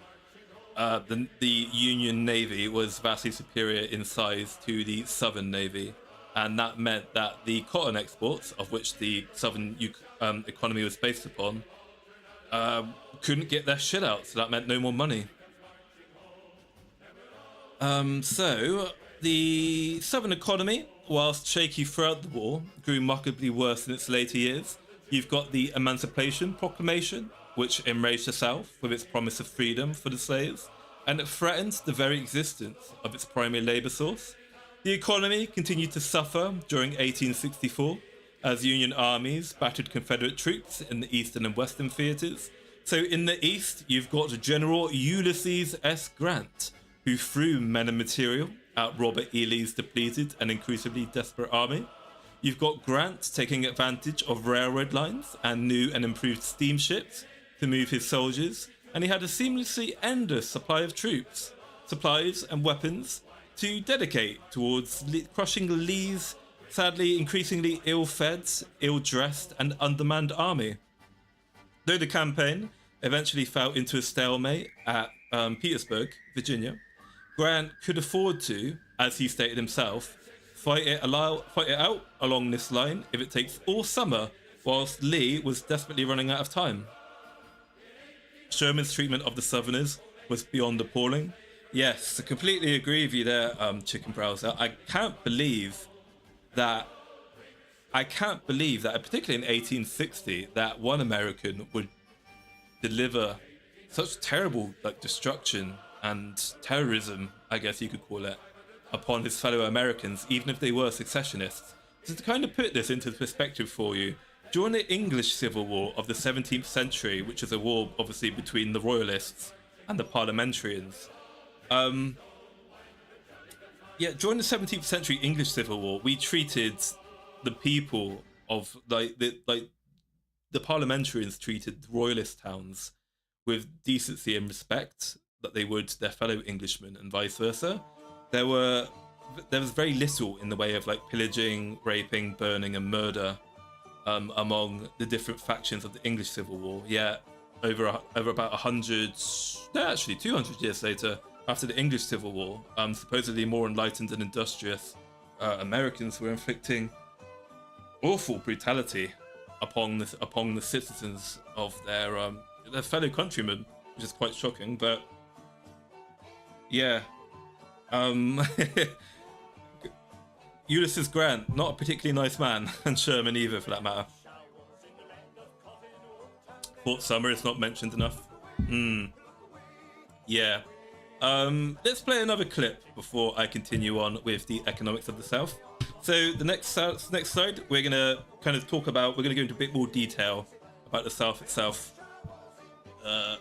The Union Navy was vastly superior in size to the Southern Navy, and that meant that the cotton exports, of which the Southern economy was based upon, couldn't get their shit out, so that meant no more money. So the Southern economy, whilst shaky throughout the war, grew markedly worse in its later years. You've got the Emancipation Proclamation, which enraged the South with its promise of freedom for the slaves, and it threatened the very existence of its primary labour source. The economy continued to suffer during 1864 as Union armies battered Confederate troops in the eastern and western theatres. So in the east, you've got General Ulysses S. Grant, who threw men and material at Robert E. Lee's depleted and increasingly desperate army. You've got Grant taking advantage of railroad lines and new and improved steamships to move his soldiers, and he had a seamlessly endless supply of troops, supplies and weapons to dedicate towards crushing Lee's sadly increasingly ill-fed, ill-dressed and undermanned army. Though the campaign eventually fell into a stalemate at Petersburg, Virginia, Grant could afford to, as he stated himself, fight it out along this line if it takes all summer, whilst Lee was desperately running out of time. Sherman's treatment of the Southerners was beyond appalling. Yes, I completely agree with you there, Chicken Browser. I can't believe that, particularly in 1860, that one American would deliver such terrible destruction and terrorism, I guess you could call it, upon his fellow Americans, even if they were secessionists. So to kind of put this into perspective for you, during the English Civil War of the 17th century, which is a war obviously between the Royalists and the Parliamentarians, during the 17th century English Civil War, we treated the people of the Parliamentarians treated Royalist towns with decency and respect that they would their fellow Englishmen, and vice versa. There was very little in the way of pillaging, raping, burning, and murder among the different factions of the English Civil War. Yet, over about 200 years later, after the English Civil War, supposedly more enlightened and industrious Americans were inflicting awful brutality upon the citizens of their fellow countrymen, which is quite shocking. But yeah, Ulysses Grant, not a particularly nice man, and Sherman either, for that matter. Fort Summer is not mentioned enough. Yeah. Let's play another clip before I continue on with the economics of the South. So the next slide, we're gonna kind of we're gonna go into a bit more detail about the South itself. So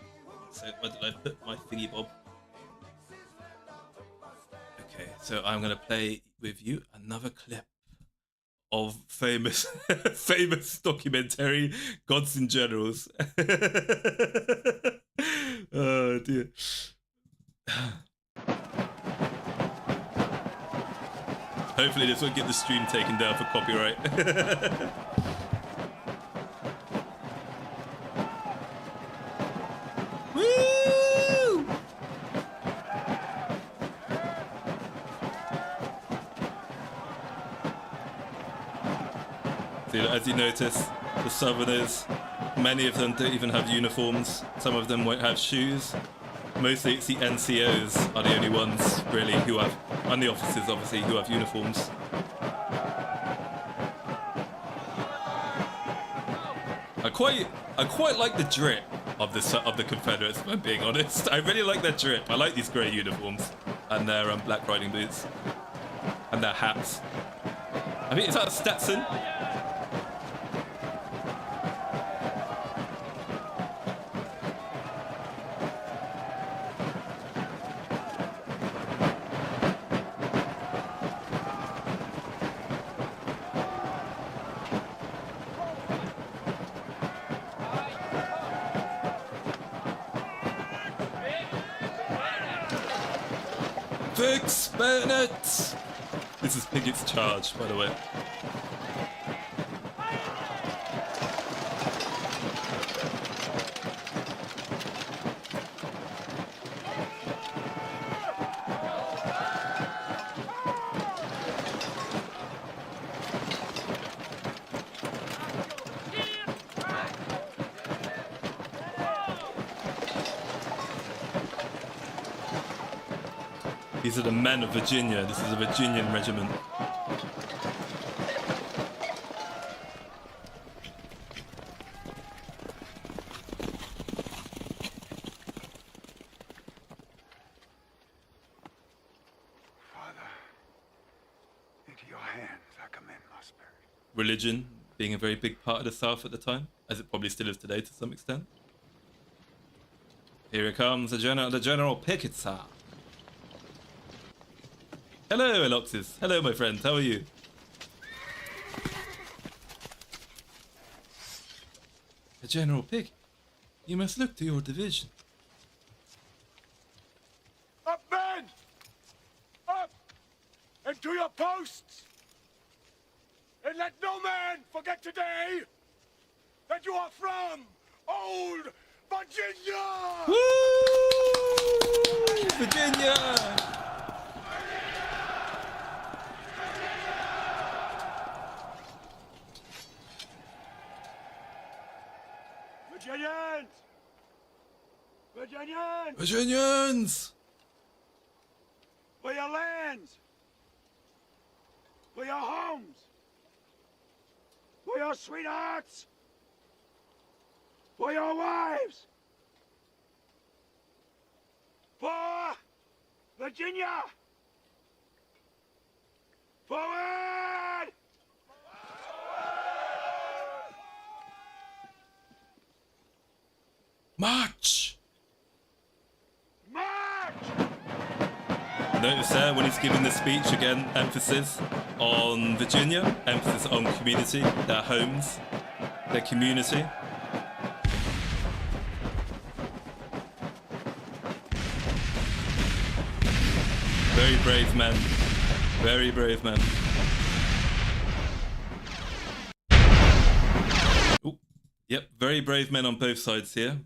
where did I put my thingy bob? Okay, so I'm gonna play with you another clip of famous documentary Gods and Generals. Oh dear. Hopefully this won't get the stream taken down for copyright. Woo! So, as you notice, the Southerners, many of them don't even have uniforms. Some of them won't have shoes. Mostly it's the NCOs are the only ones really who have, and the officers obviously, who have uniforms. quite like the drip of the Confederates, if I'm being honest. I really like their drip. I like these grey uniforms and their black riding boots and their hats. I mean, is that a Stetson? Fix bayonets! This is Pigot's charge, by the way. These are the men of Virginia. This is a Virginian regiment. Father, into your hands I commend my spirit. Religion being a very big part of the South at the time, as it probably still is today to some extent. Here it comes, the General Pickett, sir. Hello, Eloxis. Hello, my friend. How are you? General Pickett, you must look to your division. Up, men! Up! And to your posts! And let no man forget today that you are from old Virginia! Woo! Virginia! Virginians! Virginians! Virginians! For your lands! For your homes! For your sweethearts! For your wives! For Virginia! Forward! March! March! Notice there when he's giving the speech, again, emphasis on Virginia, emphasis on community, their homes, their community. Very brave men. Very brave men. Ooh. Yep, very brave men on both sides here.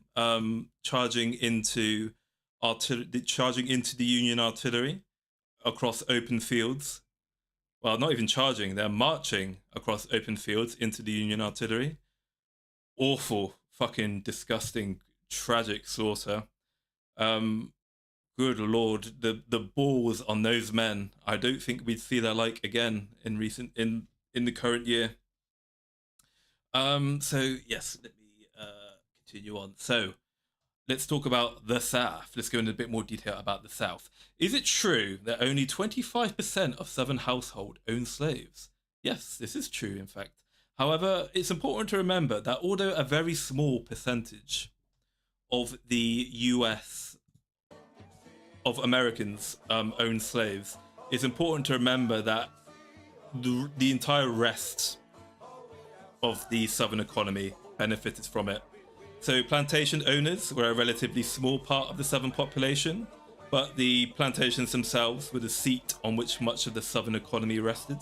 Charging into the Union artillery across open fields. Well, not even charging, they're marching across open fields into the Union artillery. Awful, fucking disgusting, tragic slaughter. Good Lord, the balls on those men. I don't think we'd see their like again in the current year. So yes, let me continue on. So let's talk about the South. Let's go into a bit more detail about the South. Is it true that only 25% of Southern households own slaves? Yes, this is true, in fact. However, it's important to remember that although a very small percentage of the US, of Americans own slaves, it's important to remember that the entire rest of the Southern economy benefited from it. So plantation owners were a relatively small part of the Southern population, but the plantations themselves were the seat on which much of the Southern economy rested.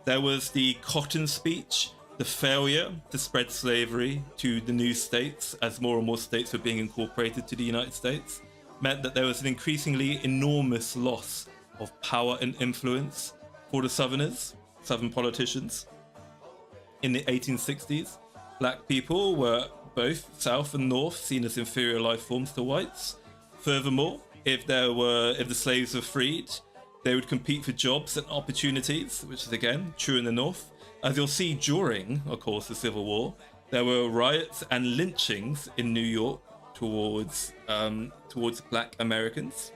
There was the Cotton Speech, the failure to spread slavery to the new states as more and more states were being incorporated to the United States, meant that there was an increasingly enormous loss of power and influence for the Southerners, Southern politicians. In the 1860s, black people were both South and North seen as inferior life forms to whites. Furthermore, if the slaves were freed, they would compete for jobs and opportunities, which is again true in the North. As you'll see during, of course, the Civil War, There were riots and lynchings in New York towards Black Americans.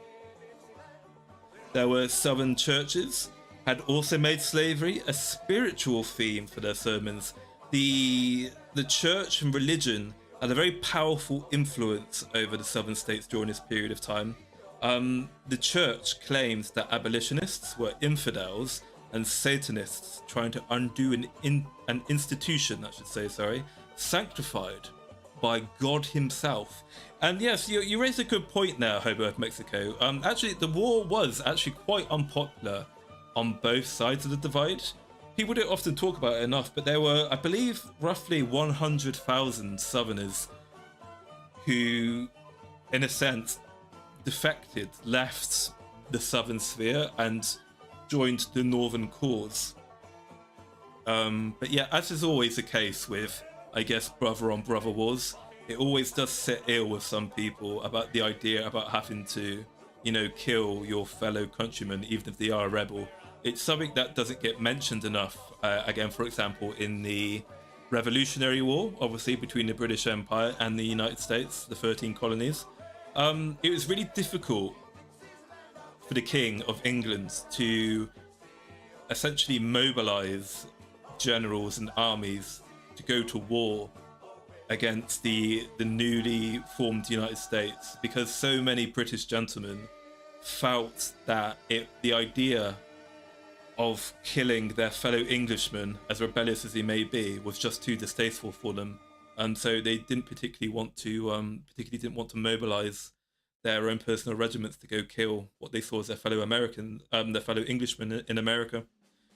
There were Southern churches had also made slavery a spiritual theme for their sermons. The church and religion had a very powerful influence over the Southern states during this period of time. The church claims that abolitionists were infidels and Satanists trying to undo an institution, I should say, sanctified by God himself. And yes, you raised a good point there, Hobo of Mexico. Actually, the war was actually quite unpopular on both sides of the divide. People don't often talk about it enough, but there were, I believe, roughly 100,000 Southerners who, in a sense, defected, left the Southern sphere and joined the Northern cause. But yeah, as is always the case with, I guess, brother on brother wars, it always does sit ill with some people about the idea about having to, kill your fellow countrymen, even if they are a rebel. It's something that doesn't get mentioned enough. Again, for example, in the Revolutionary War, obviously between the British Empire and the United States, the 13 colonies, it was really difficult for the King of England to essentially mobilize generals and armies to go to war against the newly formed United States, because so many British gentlemen felt that the idea of killing their fellow Englishmen, as rebellious as he may be, was just too distasteful for them, and so they didn't particularly want to mobilize their own personal regiments to go kill what they saw as their fellow Englishmen in America.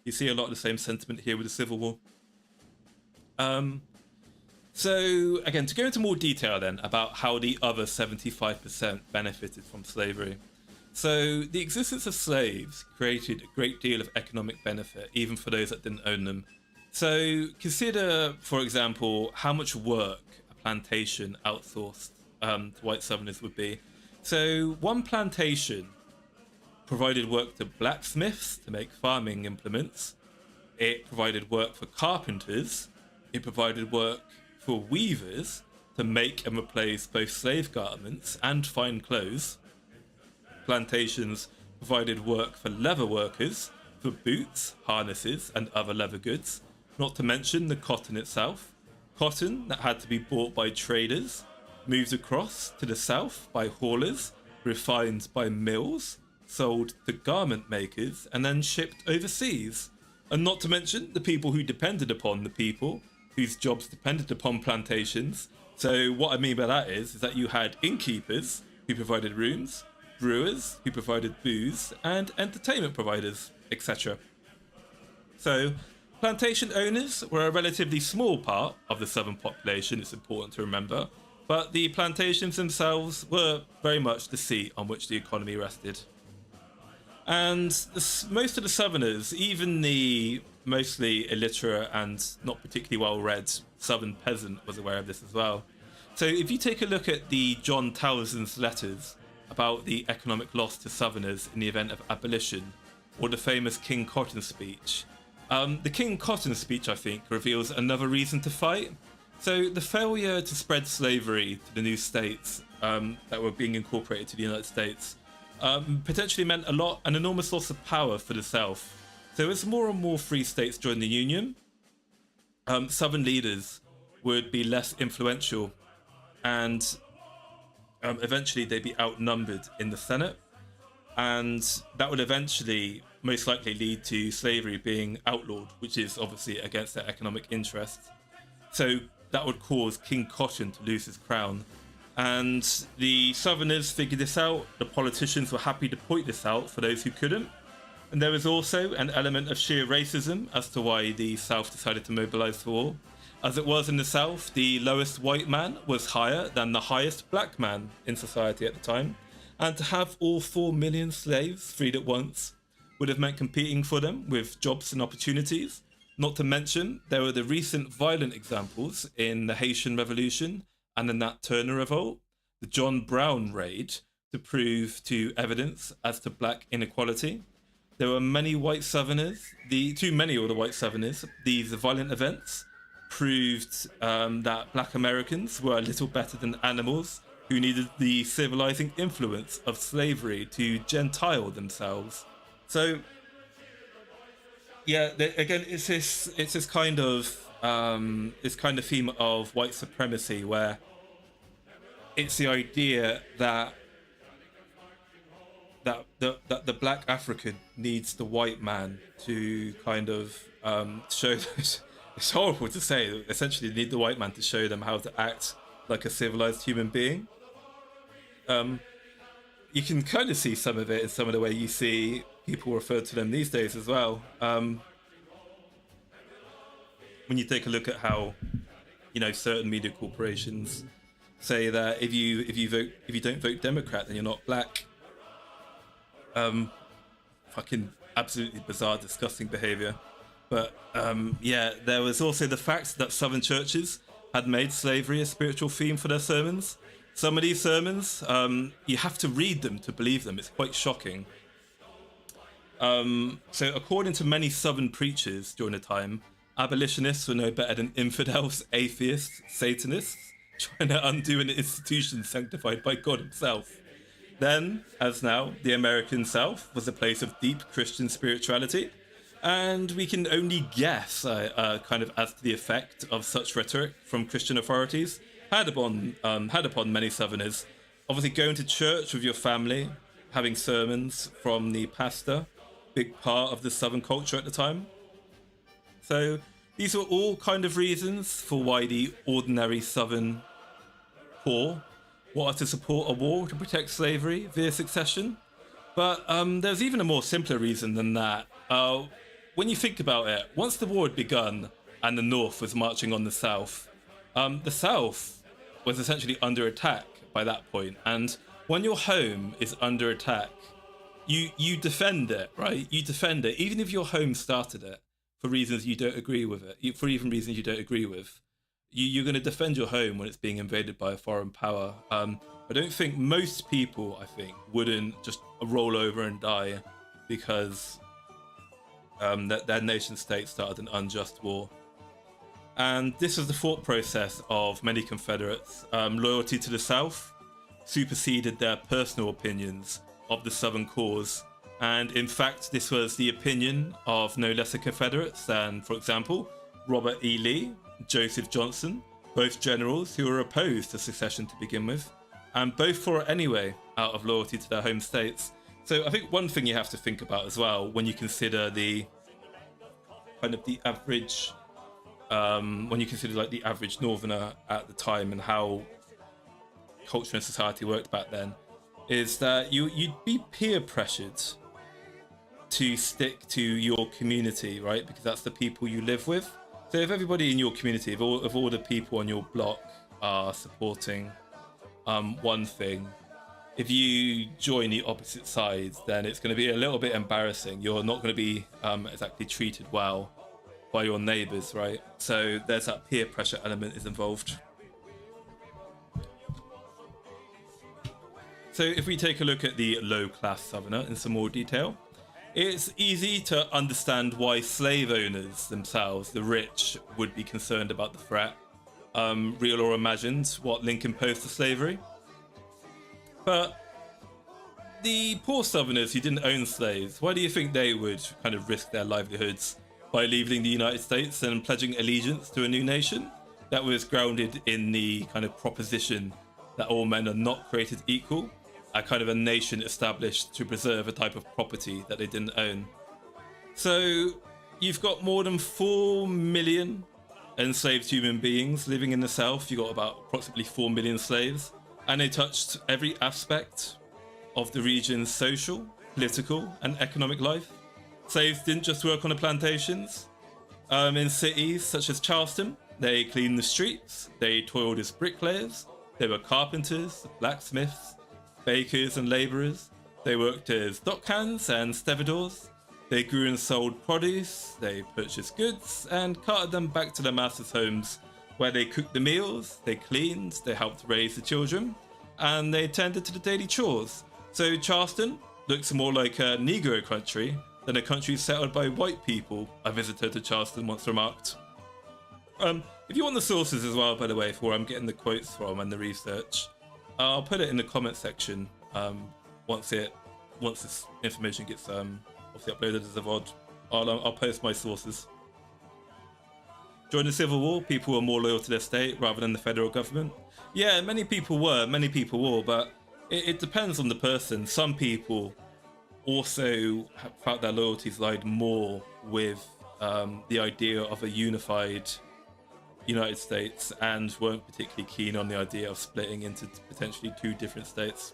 You see a lot of the same sentiment here with the Civil War. So again, to go into more detail then about how the other 75% benefited from slavery. So the existence of slaves created a great deal of economic benefit, even for those that didn't own them. So consider, for example, how much work a plantation outsourced to white Southerners would be. So one plantation provided work to blacksmiths to make farming implements. It provided work for carpenters. It provided work for weavers to make and replace both slave garments and fine clothes. Plantations provided work for leather workers, for boots, harnesses, and other leather goods, not to mention the cotton itself. Cotton that had to be bought by traders, moved across to the south by haulers, refined by mills, sold to garment makers, and then shipped overseas. And not to mention the people who depended upon the people whose jobs depended upon plantations. So what I mean by that is that you had innkeepers who provided rooms, brewers who provided booze, and entertainment providers, etc. So plantation owners were a relatively small part of the southern population, it's important to remember, but the plantations themselves were very much the seat on which the economy rested. And most of the southerners, even the mostly illiterate and not particularly well-read southern peasant, was aware of this as well. So if you take a look at the John Towson's letters about the economic loss to southerners in the event of abolition, or the famous King Cotton speech, the King Cotton speech, I think, reveals another reason to fight. So the failure to spread slavery to the new states that were being incorporated to the United States potentially meant an enormous loss of power for the South. So as more and more free states joined the Union, Southern leaders would be less influential, and eventually they'd be outnumbered in the Senate, and that would eventually most likely lead to slavery being outlawed, which is obviously against their economic interests. So that would cause King Cotton to lose his crown. And the Southerners figured this out. The politicians were happy to point this out for those who couldn't. And there was also an element of sheer racism as to why the South decided to mobilize for war. As it was in the South, the lowest white man was higher than the highest black man in society at the time. And to have all 4 million slaves freed at once would have meant competing for them with jobs and opportunities. Not to mention, there were the recent violent examples in the Haitian Revolution and the Nat Turner Revolt, the John Brown raid, to prove to evidence as to black inequality. There were many white Southerners, too many of the white Southerners, these violent events proved that black Americans were a little better than animals who needed the civilizing influence of slavery to gentile themselves. So yeah, again, it's this kind of theme of white supremacy, where it's the idea that the black African needs the white man to kind of show. It's horrible to say. Essentially, they need the white man to show them how to act like a civilized human being. You can kind of see some of it in some of the way you see people refer to them these days as well. When you take a look at how, certain media corporations say that if you don't vote Democrat, then you're not black. Fucking absolutely bizarre, disgusting behavior. But there was also the fact that Southern churches had made slavery a spiritual theme for their sermons. Some of these sermons, you have to read them to believe them. It's quite shocking. So according to many Southern preachers during the time, abolitionists were no better than infidels, atheists, Satanists, trying to undo an institution sanctified by God himself. Then, as now, the American South was a place of deep Christian spirituality, and we can only guess kind of as to the effect of such rhetoric from Christian authorities had upon many Southerners. Obviously, going to church with your family, having sermons from the pastor, big part of the Southern culture at the time. So these were all kind of reasons for why the ordinary Southern poor wanted to support a war to protect slavery via succession. But there's even a more simpler reason than that. When you think about it, once the war had begun and the North was marching on the South was essentially under attack by that point. And when your home is under attack, you defend it, right? You defend it, even if your home started it for reasons you don't agree with it, for even reasons you don't agree with. You're going to defend your home when it's being invaded by a foreign power. I don't think most people, wouldn't just roll over and die because their nation state started an unjust war. And this was the thought process of many Confederates. Loyalty to the South superseded their personal opinions of the Southern cause. And in fact, this was the opinion of no lesser Confederates than, for example, Robert E. Lee, Joseph Johnson, both generals who were opposed to secession to begin with, and both for it anyway, out of loyalty to their home states. So I think one thing you have to think about as well when you consider the kind of the average, the average Northerner at the time and how culture and society worked back then, is that you'd be peer pressured to stick to your community, right? Because that's the people you live with. So if everybody in your community, if all the people on your block are supporting one thing, if you join the opposite sides, then it's going to be a little bit embarrassing. You're not going to be exactly treated well by your neighbours, right? So there's that peer pressure element is involved. So if we take a look at the low-class Southerner in some more detail, it's easy to understand why slave owners themselves, the rich, would be concerned about the threat, real or imagined, what Lincoln posed to slavery. But the poor Southerners who didn't own slaves, why do you think they would kind of risk their livelihoods by leaving the United States and pledging allegiance to a new nation that was grounded in the kind of proposition that all men are not created equal, a kind of a nation established to preserve a type of property that they didn't own? So you've got more than 4 million enslaved human beings living in the South. You've got about approximately 4 million slaves, and they touched every aspect of the region's social, political, and economic life. Slaves didn't just work on the plantations. In cities such as Charleston, they cleaned the streets, they toiled as bricklayers, they were carpenters, blacksmiths, bakers and labourers. They worked as dockhands and stevedores. They grew and sold produce, they purchased goods and carted them back to their masters' homes, where they cooked the meals, they cleaned, they helped raise the children, and they tended to the daily chores. So Charleston looks more like a Negro country than a country settled by white people, a visitor to Charleston once remarked. If you want the sources as well, by the way, for where I'm getting the quotes from and the research, I'll put it in the comment section once this information gets obviously uploaded as a VOD. I'll post my sources. During the Civil War, people were more loyal to their state rather than the federal government. Yeah, many people were, but it depends on the person. Some people also felt their loyalties lied more with the idea of a unified United States and weren't particularly keen on the idea of splitting into potentially two different states.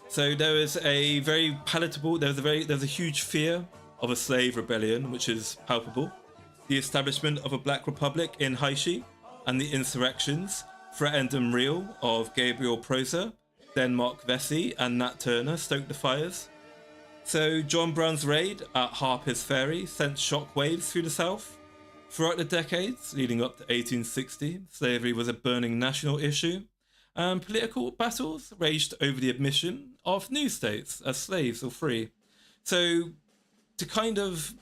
So there was a very palatable, there was a huge fear of a slave rebellion, which is palpable. The establishment of a black republic in Haiti and the insurrections threatened and real of Gabriel Prosser, Denmark Vesey and Nat Turner stoked the fires. So John Brown's raid at Harper's Ferry sent shockwaves through the South. Throughout the decades leading up to 1860, slavery was a burning national issue, and political battles raged over the admission of new states as slaves or free. So to kind of,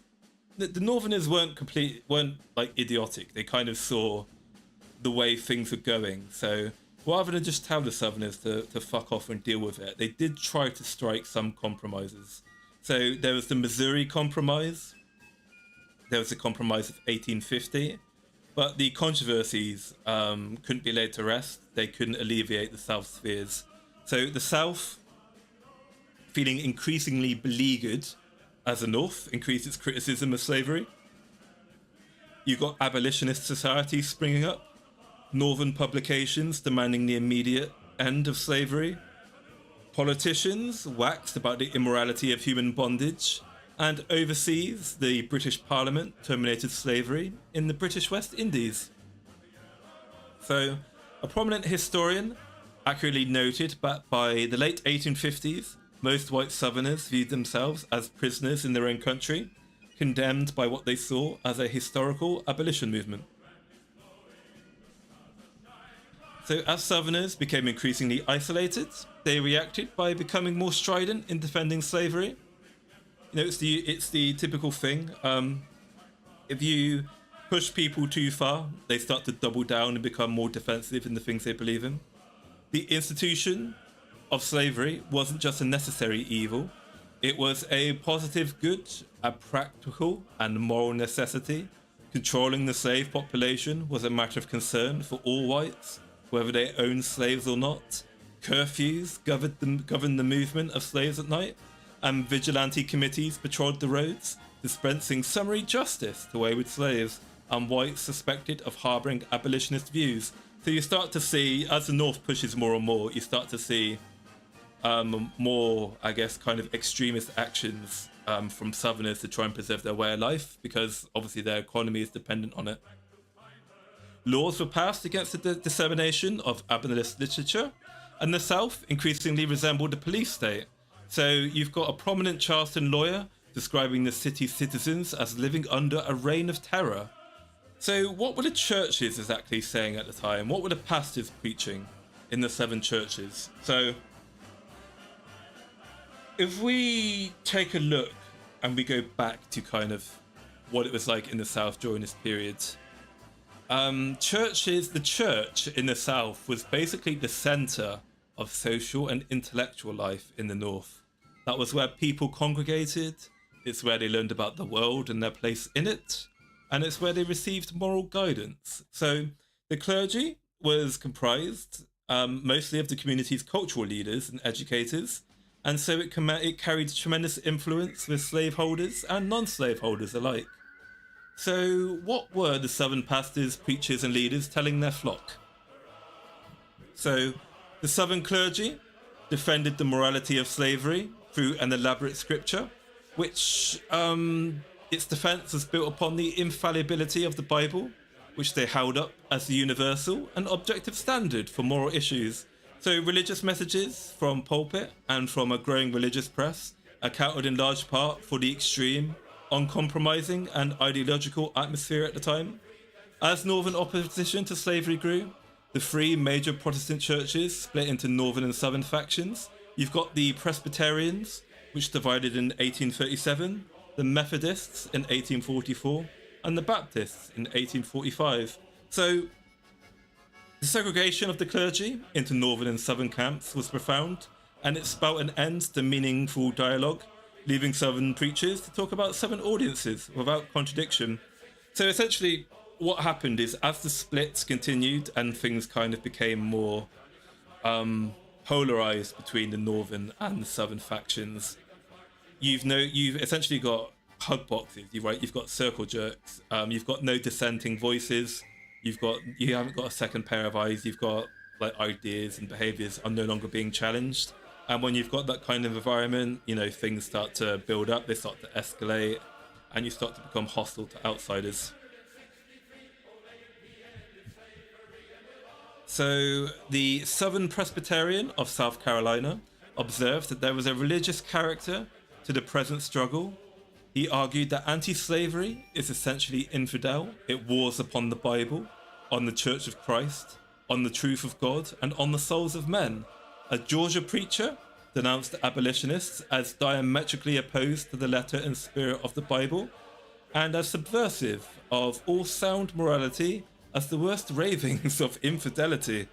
the Northerners weren't like idiotic. They kind of saw the way things were going. So rather than just tell the Southerners to fuck off and deal with it, they did try to strike some compromises. So there was the Missouri Compromise. There was the Compromise of 1850. But the controversies couldn't be laid to rest. They couldn't alleviate the South's fears. So the South, feeling increasingly beleaguered as the North increased its criticism of slavery. You got abolitionist societies springing up, Northern publications demanding the immediate end of slavery, politicians waxed about the immorality of human bondage, and overseas, the British Parliament terminated slavery in the British West Indies. So, a prominent historian accurately noted that by the late 1850s, most white Southerners viewed themselves as prisoners in their own country, condemned by what they saw as a historical abolition movement. So as Southerners became increasingly isolated, they reacted by becoming more strident in defending slavery. You know, it's the typical thing. If you push people too far, they start to double down and become more defensive in the things they believe in. The institution of slavery wasn't just a necessary evil. It was a positive good, a practical and moral necessity. Controlling the slave population was a matter of concern for all whites, whether they owned slaves or not. Curfews governed the movement of slaves at night, and vigilante committees patrolled the roads, dispensing summary justice to wayward slaves and whites suspected of harbouring abolitionist views. So you start to see, as the North pushes more and more, you start to see more, I guess, kind of extremist actions from Southerners to try and preserve their way of life, because obviously their economy is dependent on it. Laws were passed against the dissemination of abolitionist literature, and the South increasingly resembled a police state. So you've got a prominent Charleston lawyer describing the city's citizens as living under a reign of terror. So what were the churches exactly saying at the time? What were the pastors preaching in the 7 churches? So if we take a look and we go back to kind of what it was like in the South during this period, the church in the South was basically the center of social and intellectual life in the North. That was where people congregated, it's where they learned about the world and their place in it, and it's where they received moral guidance. So the clergy was comprised mostly of the community's cultural leaders and educators, and so it carried tremendous influence with slaveholders and non-slaveholders alike. So what were the Southern pastors, preachers and leaders telling their flock? So the Southern clergy defended the morality of slavery through an elaborate scripture, which its defense was built upon the infallibility of the Bible, which they held up as the universal and objective standard for moral issues. So religious messages from pulpit and from a growing religious press accounted in large part for the extreme, uncompromising and ideological atmosphere at the time. As Northern opposition to slavery grew, the 3 major Protestant churches split into Northern and Southern factions. You've got the Presbyterians, which divided in 1837, the Methodists in 1844, and the Baptists in 1845. So the segregation of the clergy into northern and southern camps was profound, and it spelt an end to meaningful dialogue, leaving southern preachers to talk about southern audiences without contradiction. So essentially what happened is, as the splits continued and things kind of became more polarized between the northern and the southern factions, you've essentially got hug boxes. You've got circle jerks. You've got no dissenting voices. You haven't got a second pair of eyes. You've got like ideas and behaviors are no longer being challenged. And when you've got that kind of environment, things start to build up. They start to escalate, and you start to become hostile to outsiders. So the Southern Presbyterian of South Carolina observed that there was a religious character to the present struggle. He argued that anti-slavery is essentially infidel. It wars upon the Bible, on the Church of Christ, on the truth of God, and on the souls of men. A Georgia preacher denounced abolitionists as diametrically opposed to the letter and spirit of the Bible, and as subversive of all sound morality, as the worst ravings of infidelity.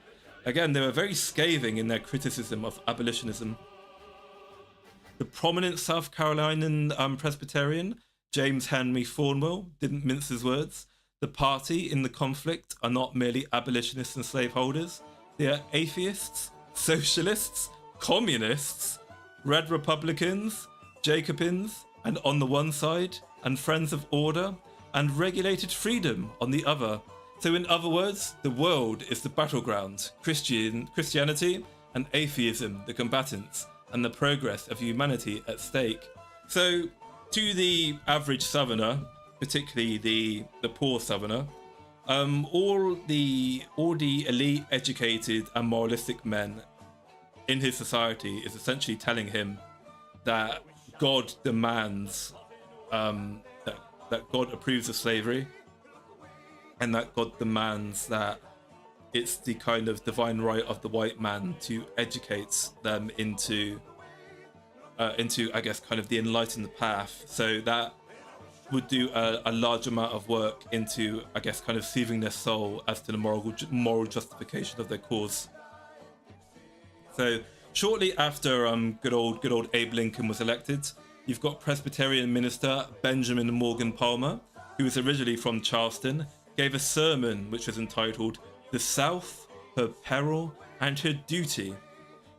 Again, they were very scathing in their criticism of abolitionism. The prominent South Carolinian Presbyterian, James Henry Thornwell, didn't mince his words. The party in the conflict are not merely abolitionists and slaveholders. They are atheists, socialists, communists, red Republicans, Jacobins, and on the one side, and friends of order, and regulated freedom on the other. So in other words, the world is the battleground, Christianity and atheism the combatants, and the progress of humanity at stake. So to the average southerner, particularly the poor southerner, all the elite, educated and moralistic men in his society is essentially telling him that God demands, that God approves of slavery, and that God demands that it's the kind of divine right of the white man to educate them into I guess kind of the enlightened path. So that would do a large amount of work into, I guess, kind of soothing their soul as to the moral justification of their cause. So shortly after good old Abe Lincoln was elected, you've got Presbyterian minister Benjamin Morgan Palmer, who was originally from Charleston, gave a sermon which was entitled "The South, Her Peril and Her Duty."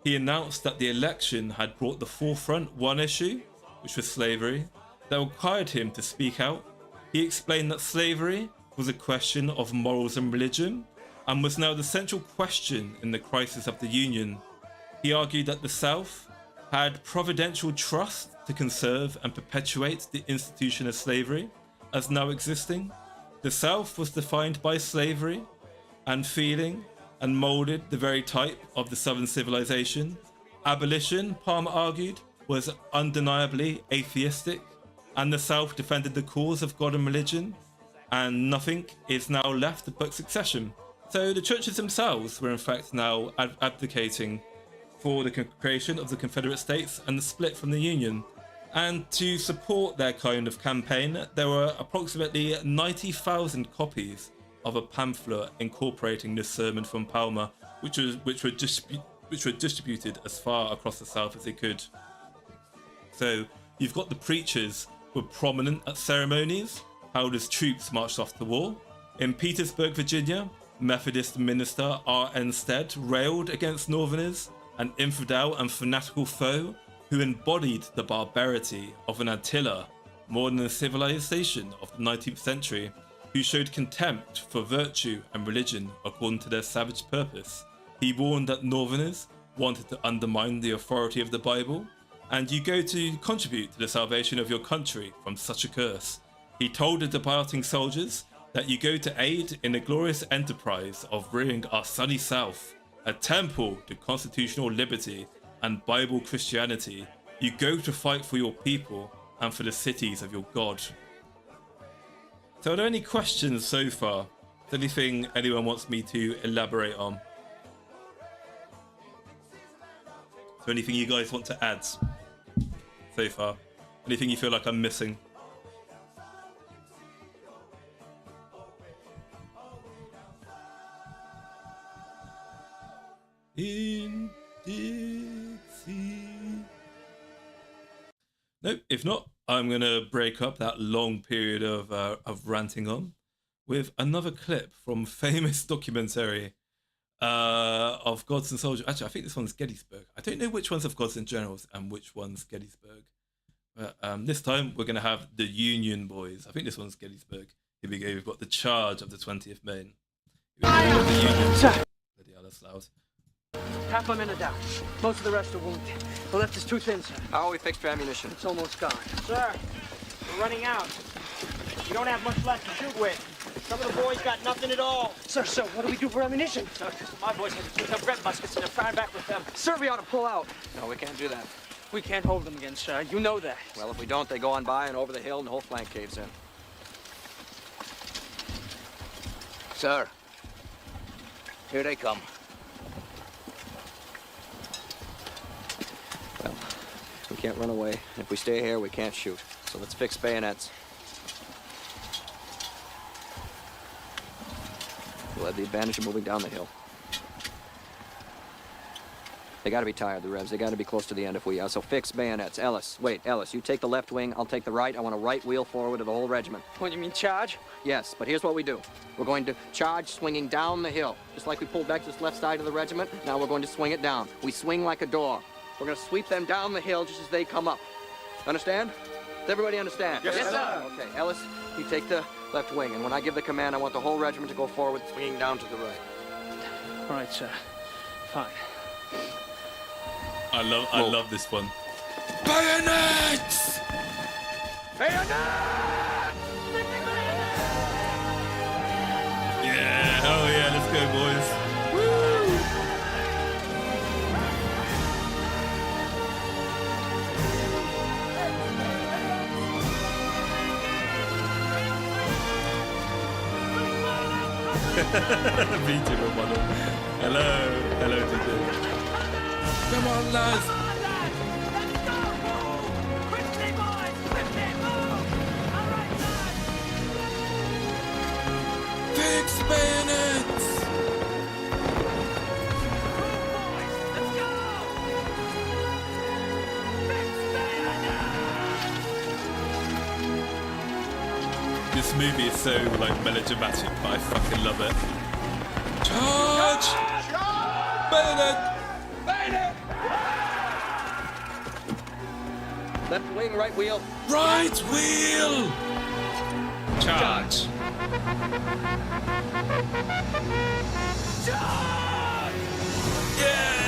He announced that the election had brought the forefront one issue, which was slavery, that required him to speak out. He explained that slavery was a question of morals and religion, and was now the central question in the crisis of the Union. He argued that the South had providential trust to conserve and perpetuate the institution of slavery as now existing. The South was defined by slavery and feeling, and moulded the very type of the Southern civilization. Abolition, Palmer argued, was undeniably atheistic, and the South defended the cause of God and religion, and nothing is now left but succession. So the churches themselves were in fact now advocating for the creation of the Confederate States and the split from the Union. And to support their kind of campaign, there were approximately 90,000 copies of a pamphlet incorporating this sermon from Palmer, which were distributed as far across the South as they could. So you've got the preachers were prominent at ceremonies held as troops marched off to war. In Petersburg, Virginia, Methodist minister R.N. Stead railed against Northerners, an infidel and fanatical foe who embodied the barbarity of an Attila more than the civilization of the 19th century, who showed contempt for virtue and religion according to their savage purpose. He warned that Northerners wanted to undermine the authority of the Bible, and you go to contribute to the salvation of your country from such a curse. He told the departing soldiers that you go to aid in the glorious enterprise of rearing our sunny South, a temple to constitutional liberty and Bible Christianity. You go to fight for your people and for the cities of your God. So are there any questions so far? Is there anything anyone wants me to elaborate on? Is there anything you guys want to add so far? Anything you feel like I'm missing? in Dixie. Nope, if not, I'm going to break up that long period of ranting on with another clip from famous documentary of Gods and Soldiers. Actually, I think this one's Gettysburg. I don't know which one's of Gods and Generals and which one's Gettysburg. But this time, we're going to have the Union Boys. I think this one's Gettysburg. Here we go. We've got the charge of the 20th Maine. Here we go. The Union. Bloody hell, that's loud. Half my men are down. Most of the rest are wounded. The left is too thin, sir. How are we fixed for ammunition? It's almost gone. Sir, we're running out. We don't have much left to shoot with. Some of the boys got nothing at all. Sir, what do we do for ammunition? Sir, my boys have two red muskets and they're firing back with them. Sir, we ought to pull out. No, we can't do that. We can't hold them again, sir. You know that. Well, if we don't, they go on by and over the hill and the whole flank caves in. Sir, here they come. Well, we can't run away. If we stay here, we can't shoot. So let's fix bayonets. We'll have the advantage of moving down the hill. They gotta be tired, the Revs. They gotta be close to the end if we are. So fix bayonets. Ellis, you take the left wing, I'll take the right. I want a right wheel forward of the whole regiment. What, you mean charge? Yes, but here's what we do. We're going to charge swinging down the hill. Just like we pulled back this left side of the regiment, now we're going to swing it down. We swing like a door. We're gonna sweep them down the hill just as they come up. Understand? Does everybody understand? Yes, sir. Okay, Ellis, you take the left wing, and when I give the command, I want the whole regiment to go forward, swinging down to the right. All right, sir. Fine. I love this one. Bayonets! Yeah, oh yeah, let's go, boys. Woo! VTuber model. Hello, DJ. Come on, lads. Quickly, boys! Quickly, move! All right, sir! Fix bayonets! Boys, let's go! Fix bayonets! This movie is so like melodramatic, but I fucking love it. Charge! Bayonet! Left wing, right wheel. Right wheel! Charge! Yeah!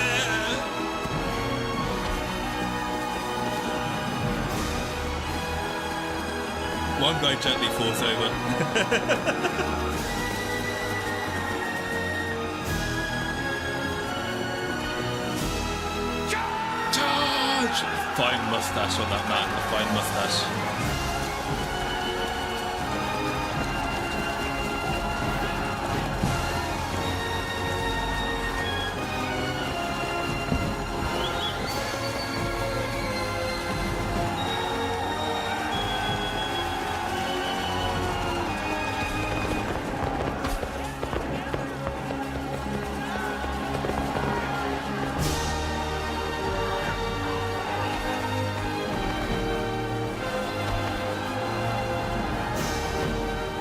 One guy gently falls over. Charge! Fine mustache on that man, a fine mustache.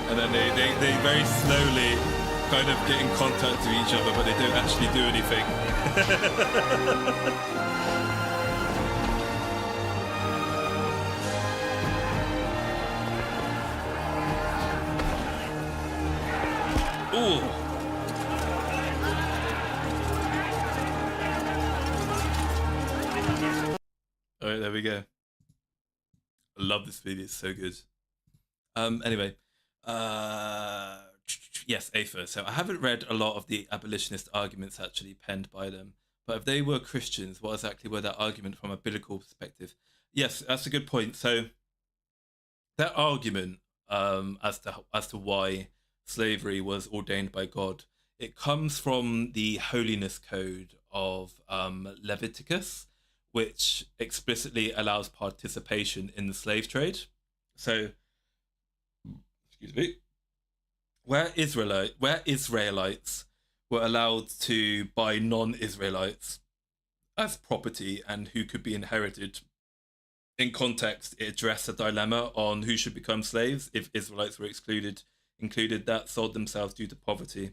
And then they very slowly kind of get in contact with each other, but they don't actually do anything. Ooh. All right, there we go. I love this video, it's so good. Anyway, yes, AFA. So I haven't read a lot of the abolitionist arguments actually penned by them, but if they were Christians, what exactly were their argument from a biblical perspective? Yes, that's a good point. So their argument as to why slavery was ordained by God, it comes from the holiness code of Leviticus, which explicitly allows participation in the slave trade. So, excuse me, where Israelites were allowed to buy non-Israelites as property and who could be inherited. In context, it addressed a dilemma on who should become slaves if Israelites were included that sold themselves due to poverty.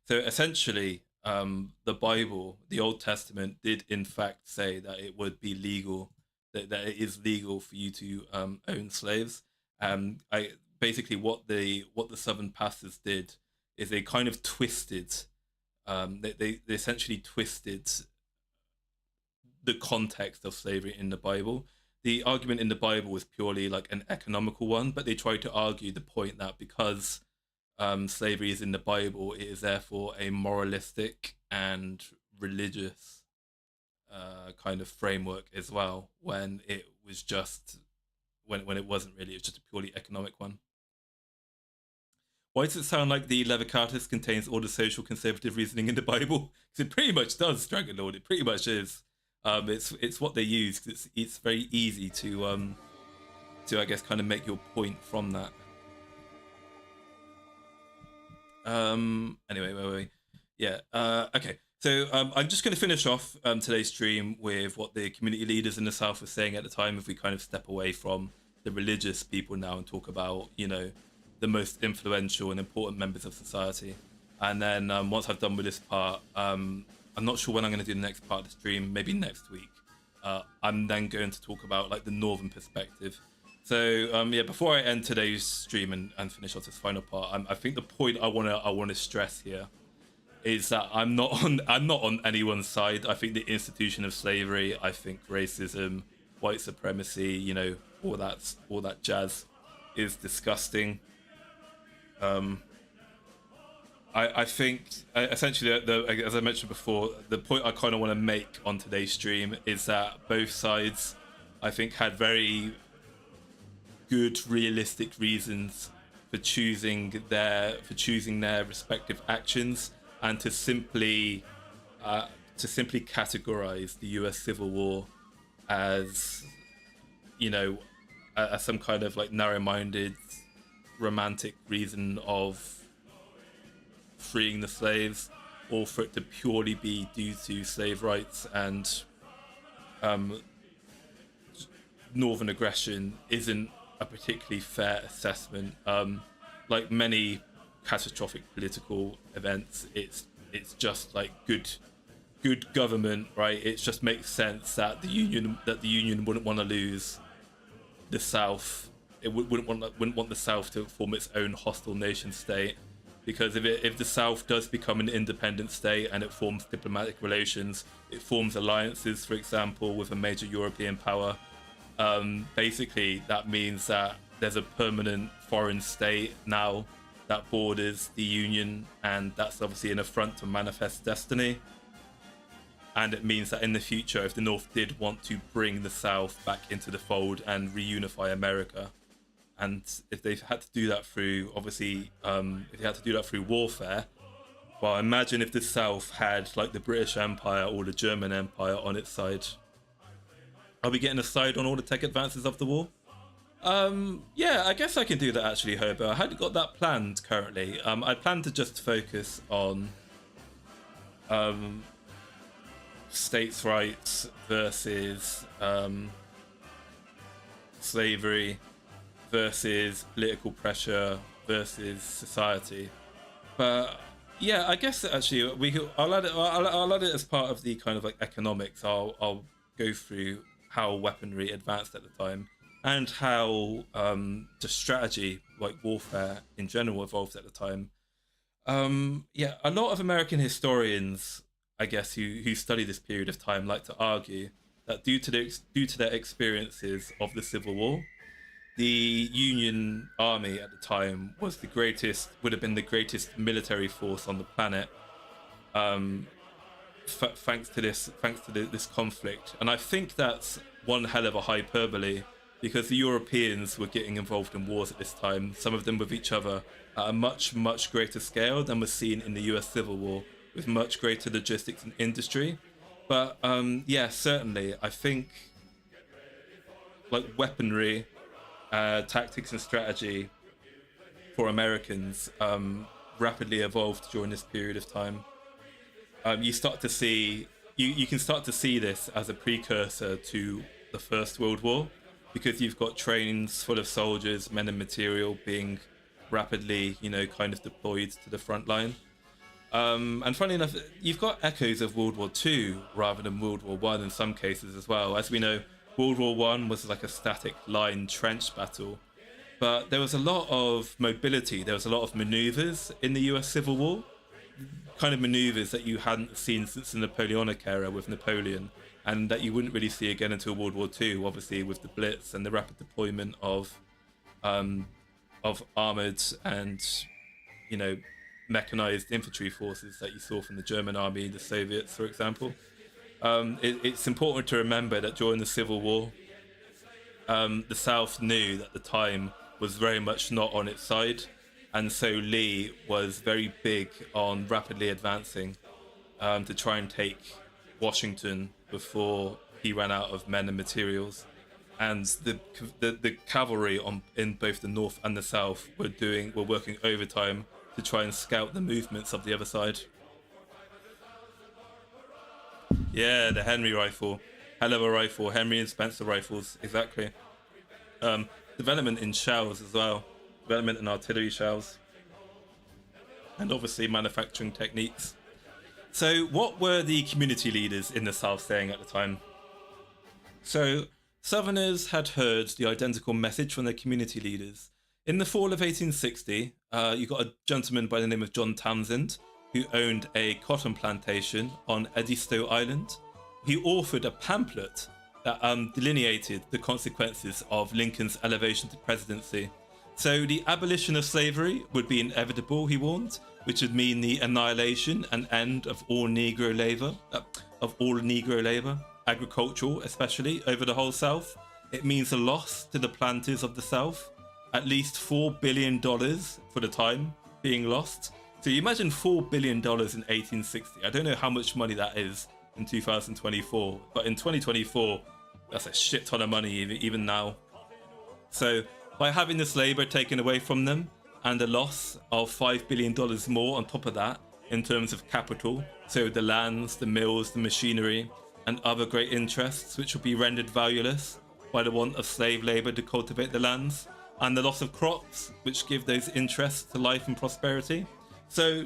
So essentially, the Bible, the Old Testament, did in fact say that it would be legal, that it is legal for you to own slaves. I basically what the Southern pastors did is they kind of twisted, they essentially twisted the context of slavery in the Bible. The argument in the Bible was purely like an economical one, but they tried to argue the point that because slavery is in the Bible, it is therefore a moralistic and religious kind of framework as well, when it was just when it wasn't really. It was just a purely economic one. Why does it sound like the Leviticus contains all the social conservative reasoning in the Bible? Because it pretty much does, Dragon Lord. It pretty much is. It's what they use. It's very easy to I guess kind of make your point from that. Anyway, wait. Yeah. Okay. So I'm just going to finish off today's stream with what the community leaders in the South were saying at the time. If we kind of step away from the religious people now and talk about, you know, the most influential and important members of society, and then once I've done with this part, I'm not sure when I'm going to do the next part of the stream. Maybe next week. I'm then going to talk about like the northern perspective. So yeah, before I end today's stream and finish off this final part, I think the point I want to stress here is that I'm not on anyone's side. I think the institution of slavery, I think racism, white supremacy, you know, all that jazz is disgusting. I think essentially, as I mentioned before, the point I kind of want to make on today's stream is that both sides, I think, had very good, realistic reasons for choosing their respective actions, and to simply categorize the U.S. Civil War as, you know, as some kind of like narrow-minded, romantic reason of freeing the slaves, or for it to purely be due to slave rights and northern aggression, isn't a particularly fair assessment. Like many catastrophic political events, it's just like good government, right? It just makes sense that the Union wouldn't want to lose the South. It wouldn't want the South to form its own hostile nation state, because if the South does become an independent state and it forms diplomatic relations, it forms alliances, for example, with a major European power. Basically, that means that there's a permanent foreign state now that borders the Union, and that's obviously an affront to manifest destiny. And it means that in the future, if the North did want to bring the South back into the fold and reunify America, and if they've had to do that through, obviously, if they had to do that through warfare, well, imagine if the South had like the British Empire or the German Empire on its side. Are we getting a side on all the tech advances of the war? Yeah, I guess I can do that actually, Hobo. I hadn't got that planned currently. I plan to just focus on states' rights versus slavery versus political pressure versus society. But yeah, I guess actually I'll add it as part of the kind of like economics. I'll go through how weaponry advanced at the time, and how the strategy, like warfare in general, evolved at the time. Yeah, a lot of American historians, I guess, who study this period of time, like to argue that due to their experiences of the Civil War, the Union Army at the time would have been the greatest military force on the planet. Thanks to this conflict. And I think that's one hell of a hyperbole, because the Europeans were getting involved in wars at this time, some of them with each other, at a much, much greater scale than was seen in the US Civil War, with much greater logistics and industry. But yeah, certainly, I think like weaponry, tactics and strategy for Americans rapidly evolved during this period of time. you start to see you can start to see this as a precursor to the First World War, because you've got trains full of soldiers, men and material being rapidly, kind of deployed to the front line. And funny enough, you've got echoes of World War II rather than World War One in some cases as well. As we know, World War One was like a static line trench battle, but there was a lot of mobility. There was a lot of maneuvers in the US Civil War, kind of maneuvers that you hadn't seen since the Napoleonic era with Napoleon, and that you wouldn't really see again until World War II, obviously with the Blitz and the rapid deployment of armored and mechanized infantry forces that you saw from the German army, the Soviets, for example. It's important to remember that during the Civil War, the South knew that the time was very much not on its side, and so Lee was very big on rapidly advancing to try and take Washington before he ran out of men and materials. And the cavalry in both the North and the South were working overtime to try and scout the movements of the other side. Yeah, the Henry rifle. Hell of a rifle. Henry and Spencer rifles, exactly. Development in shells as well. Development in artillery shells. And obviously manufacturing techniques. So what were the community leaders in the South saying at the time? So Southerners had heard the identical message from their community leaders. In the fall of 1860, you got a gentleman by the name of John Townsend, who owned a cotton plantation on Edisto Island. He authored a pamphlet that delineated the consequences of Lincoln's elevation to presidency. So the abolition of slavery would be inevitable, he warned, which would mean the annihilation and end of all Negro labor, agricultural especially, over the whole South. It means a loss to the planters of the South, at least $4 billion for the time being lost. So you imagine $4 billion in 1860. I don't know how much money that is in 2024, but in 2024, that's a shit ton of money even now. So by having this labor taken away from them and a loss of $5 billion more on top of that in terms of capital, so the lands, the mills, the machinery, and other great interests which will be rendered valueless by the want of slave labor to cultivate the lands, and the loss of crops which give those interests to life and prosperity. So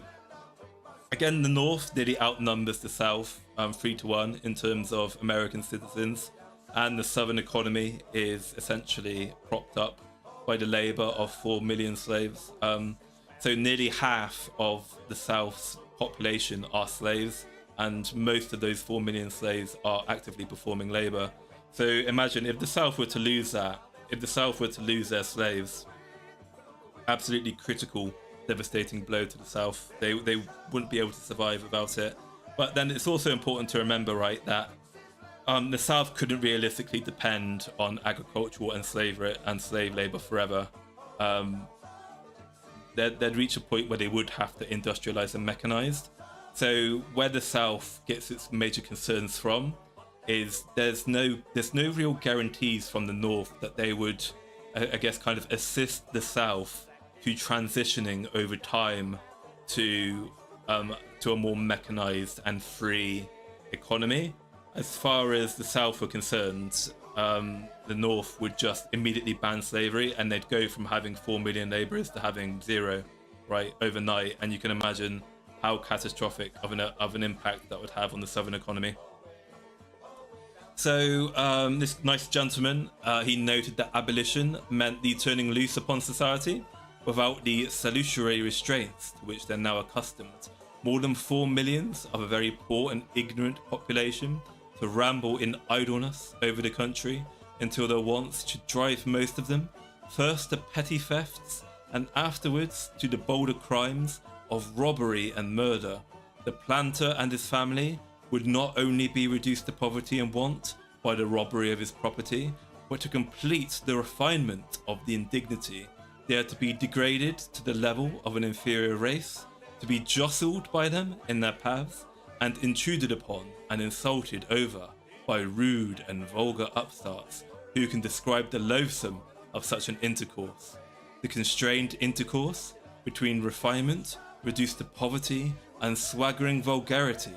again, the North nearly outnumbers the South 3-1 in terms of American citizens, and the Southern economy is essentially propped up by the labor of 4 million slaves. So nearly half of the South's population are slaves, and most of those 4 million slaves are actively performing labor. So imagine if the South were to lose that, if the South were to lose their slaves, absolutely critical, devastating blow to the South. They wouldn't be able to survive without it. But then it's also important to remember, right, that the South couldn't realistically depend on agricultural and slave labor forever. They'd reach a point where they would have to industrialize and mechanize. So where the South gets its major concerns from is there's no real guarantees from the North that they would, I guess, kind of assist the South to transitioning over time to a more mechanized and free economy. As far as the South were concerned, the North would just immediately ban slavery, and they'd go from having 4 million laborers to having 0, right, overnight. And you can imagine how catastrophic of an impact that would have on the Southern economy. So this nice gentleman, he noted that abolition meant the turning loose upon society without the salutary restraints to which they're now accustomed. More than 4 millions of a very poor and ignorant population to ramble in idleness over the country until their wants should drive most of them, first to petty thefts and afterwards to the bolder crimes of robbery and murder. The planter and his family would not only be reduced to poverty and want by the robbery of his property, but to complete the refinement of the indignity, they are to be degraded to the level of an inferior race, to be jostled by them in their paths, and intruded upon and insulted over by rude and vulgar upstarts who can describe the loathsome of such an intercourse. The constrained intercourse between refinement reduced to poverty and swaggering vulgarity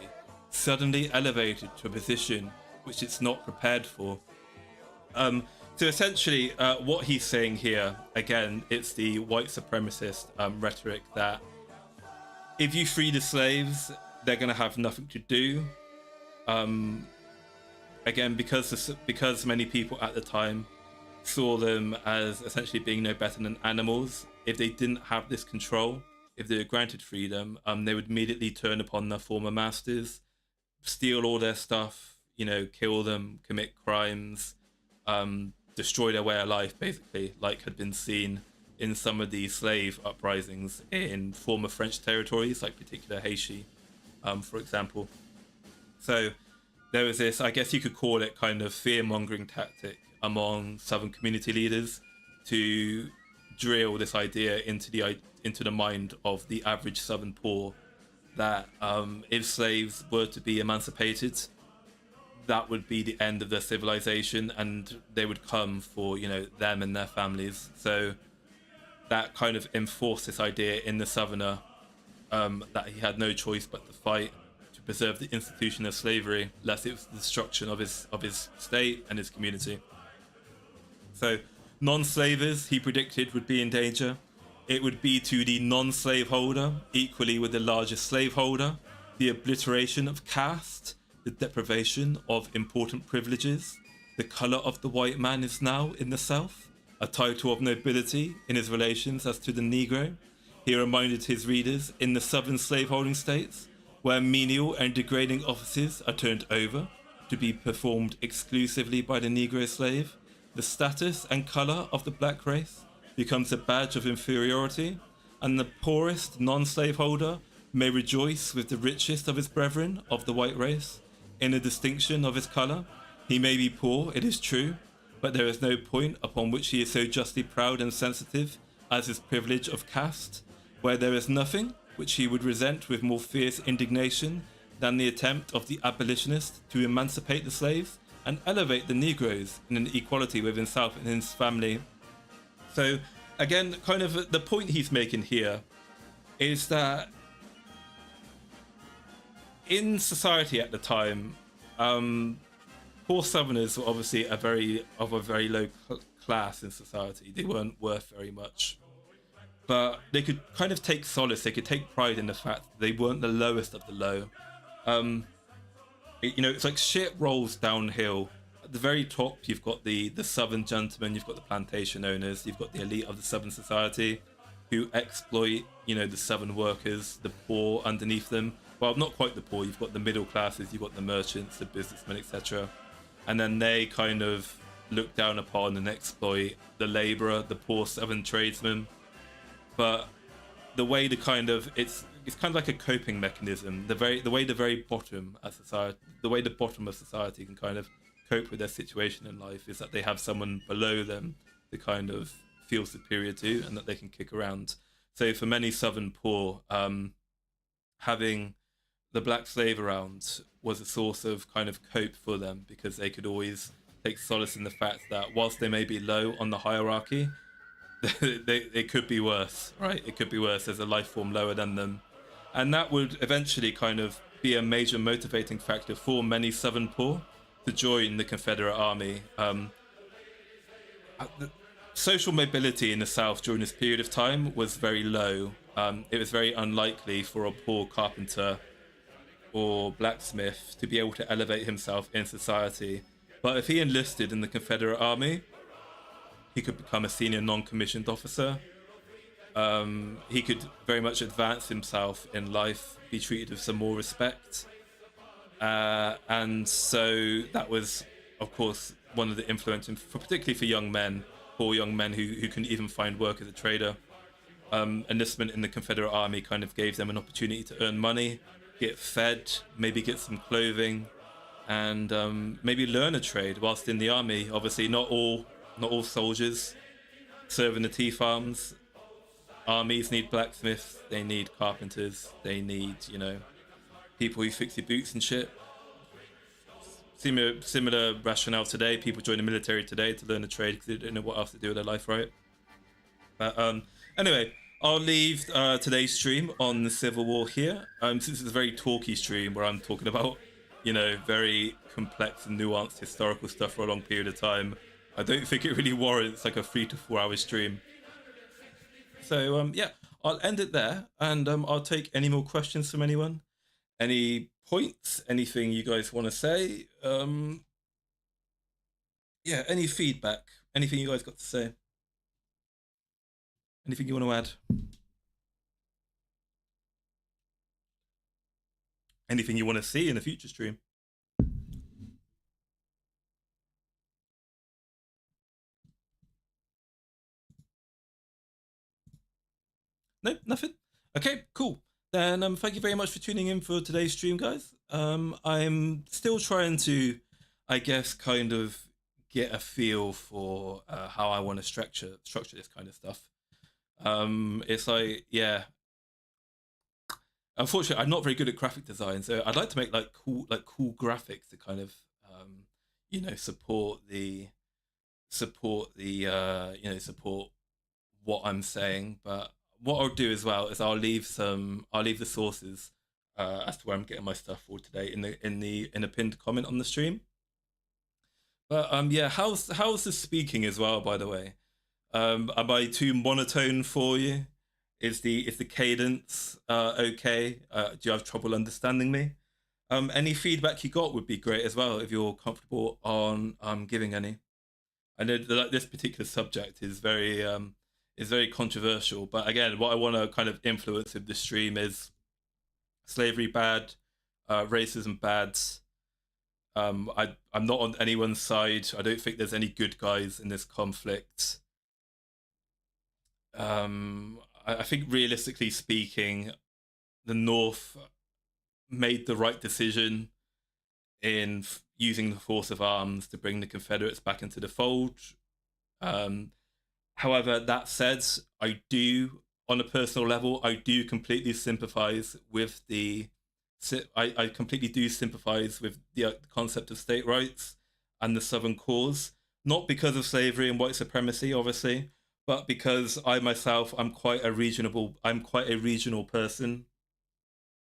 suddenly elevated to a position which it's not prepared for. So essentially, what he's saying here, again, it's the white supremacist rhetoric that if you free the slaves, they're going to have nothing to do. Again, because many people at the time saw them as essentially being no better than animals, if they didn't have this control, if they were granted freedom, they would immediately turn upon their former masters, steal all their stuff, you know, kill them, commit crimes, destroy their way of life, basically, like had been seen in some of the slave uprisings in former French territories, like particular Haiti, for example. So there was this, I guess you could call it kind of fear-mongering tactic among Southern community leaders to drill this idea into the mind of the average Southern poor that if slaves were to be emancipated, that would be the end of their civilization, and they would come for, you know, them and their families. So that kind of enforced this idea in the Southerner that he had no choice but to fight to preserve the institution of slavery, lest it was the destruction of his state and his community. So non-slavers, he predicted, would be in danger. It would be to the non-slaveholder, equally with the largest slaveholder, the obliteration of caste, the deprivation of important privileges. The colour of the white man is now, in the South, a title of nobility in his relations as to the Negro. He reminded his readers, in the Southern slaveholding states, where menial and degrading offices are turned over to be performed exclusively by the Negro slave, the status and colour of the black race becomes a badge of inferiority, and the poorest non-slaveholder may rejoice with the richest of his brethren of the white race in a distinction of his colour. He may be poor, it is true, but there is no point upon which he is so justly proud and sensitive as his privilege of caste, where there is nothing which he would resent with more fierce indignation than the attempt of the abolitionist to emancipate the slaves and elevate the Negroes in an equality with himself and his family. So again, kind of the point he's making here is that in society at the time, poor Southerners were obviously of a very low class in society. They weren't worth very much, but they could kind of take solace. They could take pride in the fact that they weren't the lowest of the low. You know, it's like shit rolls downhill. At the very top, you've got the Southern gentlemen, you've got the plantation owners, you've got the elite of the Southern society who exploit, you know, the Southern workers, the poor underneath them. Well, not quite the poor, you've got the middle classes, you've got the merchants, the businessmen, etc. And then they kind of look down upon and exploit the labourer, the poor Southern tradesman. But the way the kind of, it's kind of like a coping mechanism. The way the very bottom of society, the way the bottom of society can kind of cope with their situation in life is that they have someone below them to kind of feel superior to, and that they can kick around. So for many Southern poor, having the black slave around was a source of kind of cope for them, because they could always take solace in the fact that whilst they may be low on the hierarchy, they could be worse, right? It could be worse. There's a life form lower than them. And that would eventually kind of be a major motivating factor for many Southern poor to join the Confederate Army. Social mobility in the South during this period of time was very low. It was very unlikely for a poor carpenter or blacksmith to be able to elevate himself in society. But if he enlisted in the Confederate Army, he could become a senior non-commissioned officer. He could very much advance himself in life, be treated with some more respect. And so that was, of course, one of the influences, particularly for young men, poor young men who couldn't even find work as a trader. Enlistment in the Confederate Army kind of gave them an opportunity to earn money, get fed, maybe get some clothing, and maybe learn a trade whilst in the army. Obviously, not all soldiers serve in the tea farms. Armies need blacksmiths, they need carpenters, they need, you know, people who fix your boots and shit. Similar rationale today. People join the military today to learn a trade because they don't know what else to do with their life, right? But anyway, I'll leave today's stream on the Civil War here. Since it's a very talky stream where I'm talking about, very complex and nuanced historical stuff for a long period of time, I don't think it really warrants like a 3 to 4 hour stream. So yeah, I'll end it there, and I'll take any more questions from anyone, any points, anything you guys want to say. Yeah, any feedback, anything you guys got to say, anything you want to add, anything you want to see in a future stream. No, nothing. Okay, cool. Then thank you very much for tuning in for today's stream, guys. I'm still trying to, I guess, kind of get a feel for how I want to structure this kind of stuff. It's like, yeah. Unfortunately, I'm not very good at graphic design, so I'd like to make cool graphics to kind of support what I'm saying. But what I'll do as well is I'll leave the sources as to where I'm getting my stuff for today in a pinned comment on the stream. But yeah, how's the speaking as well, by the way? Am I too monotone for you? Is the cadence okay? Do you have trouble understanding me? Any feedback you got would be great as well if you're comfortable on giving any. I know that this particular subject is very controversial, but again, what I want to kind of influence with the stream is slavery bad, racism bad. I'm not on anyone's side. I don't think there's any good guys in this conflict. I think realistically speaking, the North made the right decision in using the force of arms to bring the Confederates back into the fold. However, that said, I do, on a personal level, I do completely sympathize with I completely do sympathize with the concept of state rights and the Southern cause, not because of slavery and white supremacy, obviously, but because I myself, I'm quite a regional person.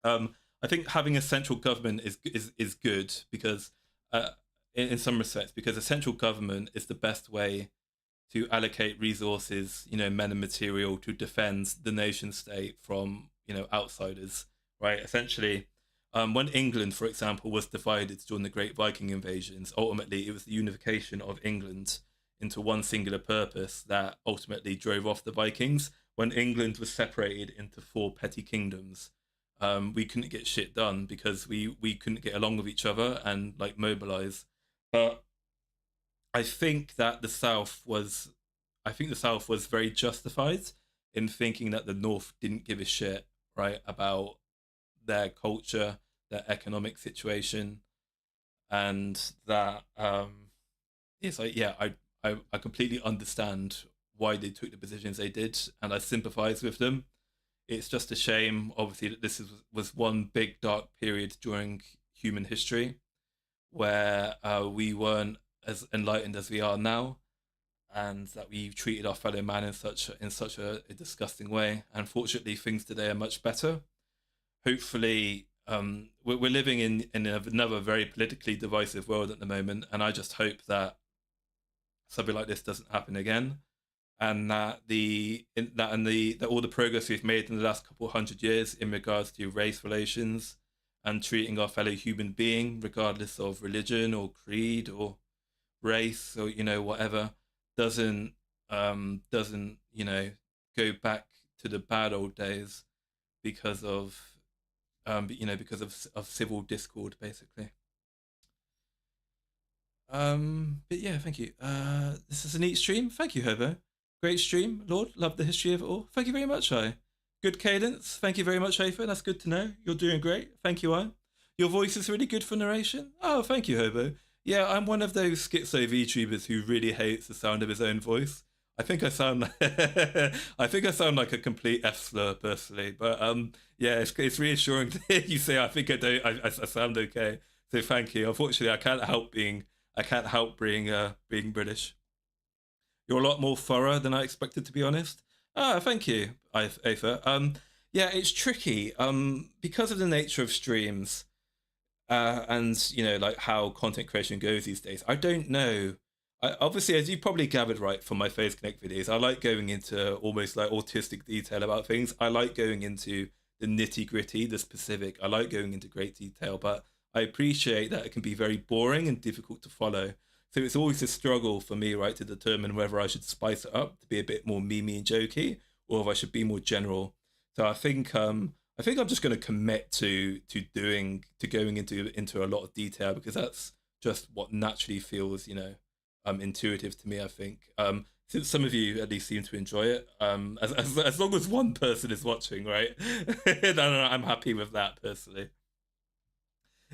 I think having a central government is good because, in some respects, because a central government is the best way to allocate resources, men and material to defend the nation state from, outsiders, right? Essentially, when England, for example, was divided during the Great Viking invasions, ultimately it was the unification of England into one singular purpose that ultimately drove off the Vikings. When England was separated into 4 petty kingdoms, we couldn't get shit done because we couldn't get along with each other and mobilize. But I think the South was very justified in thinking that the North didn't give a shit, right, about their culture, their economic situation, and that it's like, yeah, I completely understand why they took the positions they did, and I sympathize with them. It's just a shame, obviously, that this was one big dark period during human history where we weren't as enlightened as we are now, and that we treated our fellow man in such a disgusting way. Unfortunately, things today are much better. Hopefully, we're living in another very politically divisive world at the moment, and I just hope that something like this doesn't happen again, and that all the progress we've made in the last couple of 100 years in regards to race relations and treating our fellow human being, regardless of religion or creed or race or whatever, doesn't go back to the bad old days because of civil discord, basically. But yeah, thank you. This is a neat stream. Thank you, Hobo. Great stream, Lord. Love the history of it all. Thank you very much, I. Good cadence. Thank you very much, Hafer. That's good to know. You're doing great. Thank you, I. Your voice is really good for narration. Oh, thank you, Hobo. Yeah, I'm one of those schizo VTubers who really hates the sound of his own voice. I think I sound like a complete F slur personally, but yeah, it's reassuring to hear you say I think I sound okay. So thank you. Unfortunately, I can't help being British. You're a lot more thorough than I expected, to be honest. Ah, thank you, Aether. Yeah, it's tricky. Because of the nature of streams, and like how content creation goes these days. I don't know. Obviously, as you probably gathered right from my Phase Connect videos, I like going into almost like autistic detail about things. I like going into the nitty gritty, the specific. I like going into great detail, but I appreciate that it can be very boring and difficult to follow. So it's always a struggle for me, right, to determine whether I should spice it up to be a bit more memey and jokey, or if I should be more general. So I think I'm just going to commit to going into a lot of detail, because that's just what naturally feels intuitive to me. I think since some of you at least seem to enjoy it, as long as one person is watching, right? then I'm happy with that personally.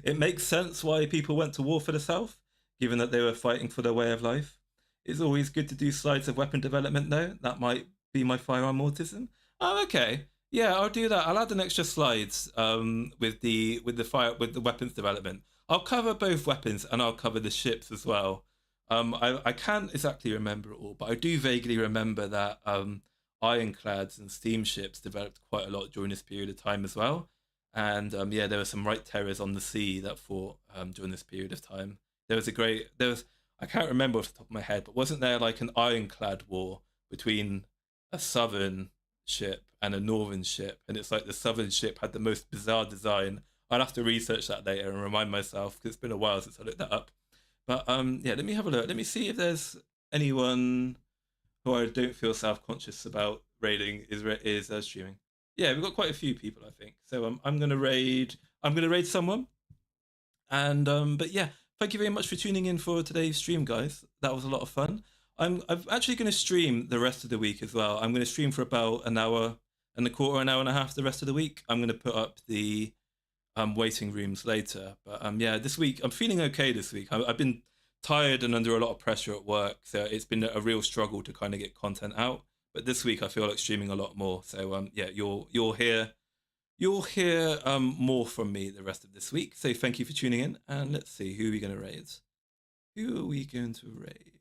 It makes sense why people went to war for the South, given that they were fighting for their way of life. It's always good to do slides of weapon development, though. That might be my firearm autism. Oh, okay. Yeah, I'll do that. I'll add an extra slides with the weapons development. I'll cover both weapons and I'll cover the ships as well. I can't exactly remember it all, but I do vaguely remember that ironclads and steamships developed quite a lot during this period of time as well. And yeah, there were some right terrors on the sea that fought during this period of time. I can't remember off the top of my head, but wasn't there like an ironclad war between a southern ship and a northern ship? And it's like the southern ship had the most bizarre design. I'll have to research that later and remind myself, because it's been a while since I looked that up. But yeah, let me have a look. Let me see if there's anyone who I don't feel self-conscious about raiding is streaming. Yeah, we've got quite a few people, I think. So I'm gonna raid someone. And but yeah, thank you very much for tuning in for today's stream, guys. That was a lot of fun. I'm actually going to stream the rest of the week as well. I'm going to stream for about an hour and a quarter, an hour and a half the rest of the week. I'm going to put up the waiting rooms later. But yeah, this week I'm feeling okay. This week I've been tired and under a lot of pressure at work, so it's been a real struggle to kind of get content out. But this week I feel like streaming a lot more. So yeah, you'll hear more from me the rest of this week. So thank you for tuning in, and let's see, who are we going to raid? Who are we going to raid?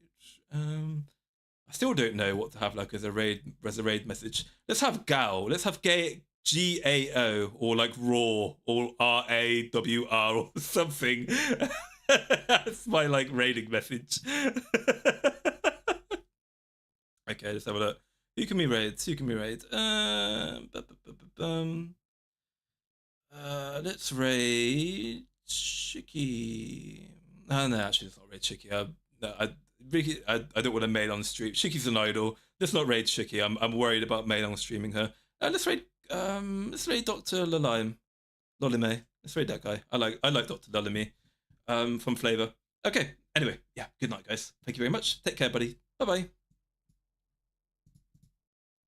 I still don't know what to have like as a raid message. Let's have Gao. Let's have GAO, or like Raw, or RAWR or something. That's my like raiding message. Okay, let's have a look. Who can we raid? Let's raid Chicky. No, actually, let's not raid Chicky. I don't want to mail on stream. Shicky's an idol. Let's not raid Chicky. I'm worried about mail on streaming her. Let's raid Dr. Lolime. Let's raid that guy. I like Dr. Lolime from Flavor. Okay. Anyway, yeah. Good night, guys. Thank you very much. Take care, buddy. Bye bye.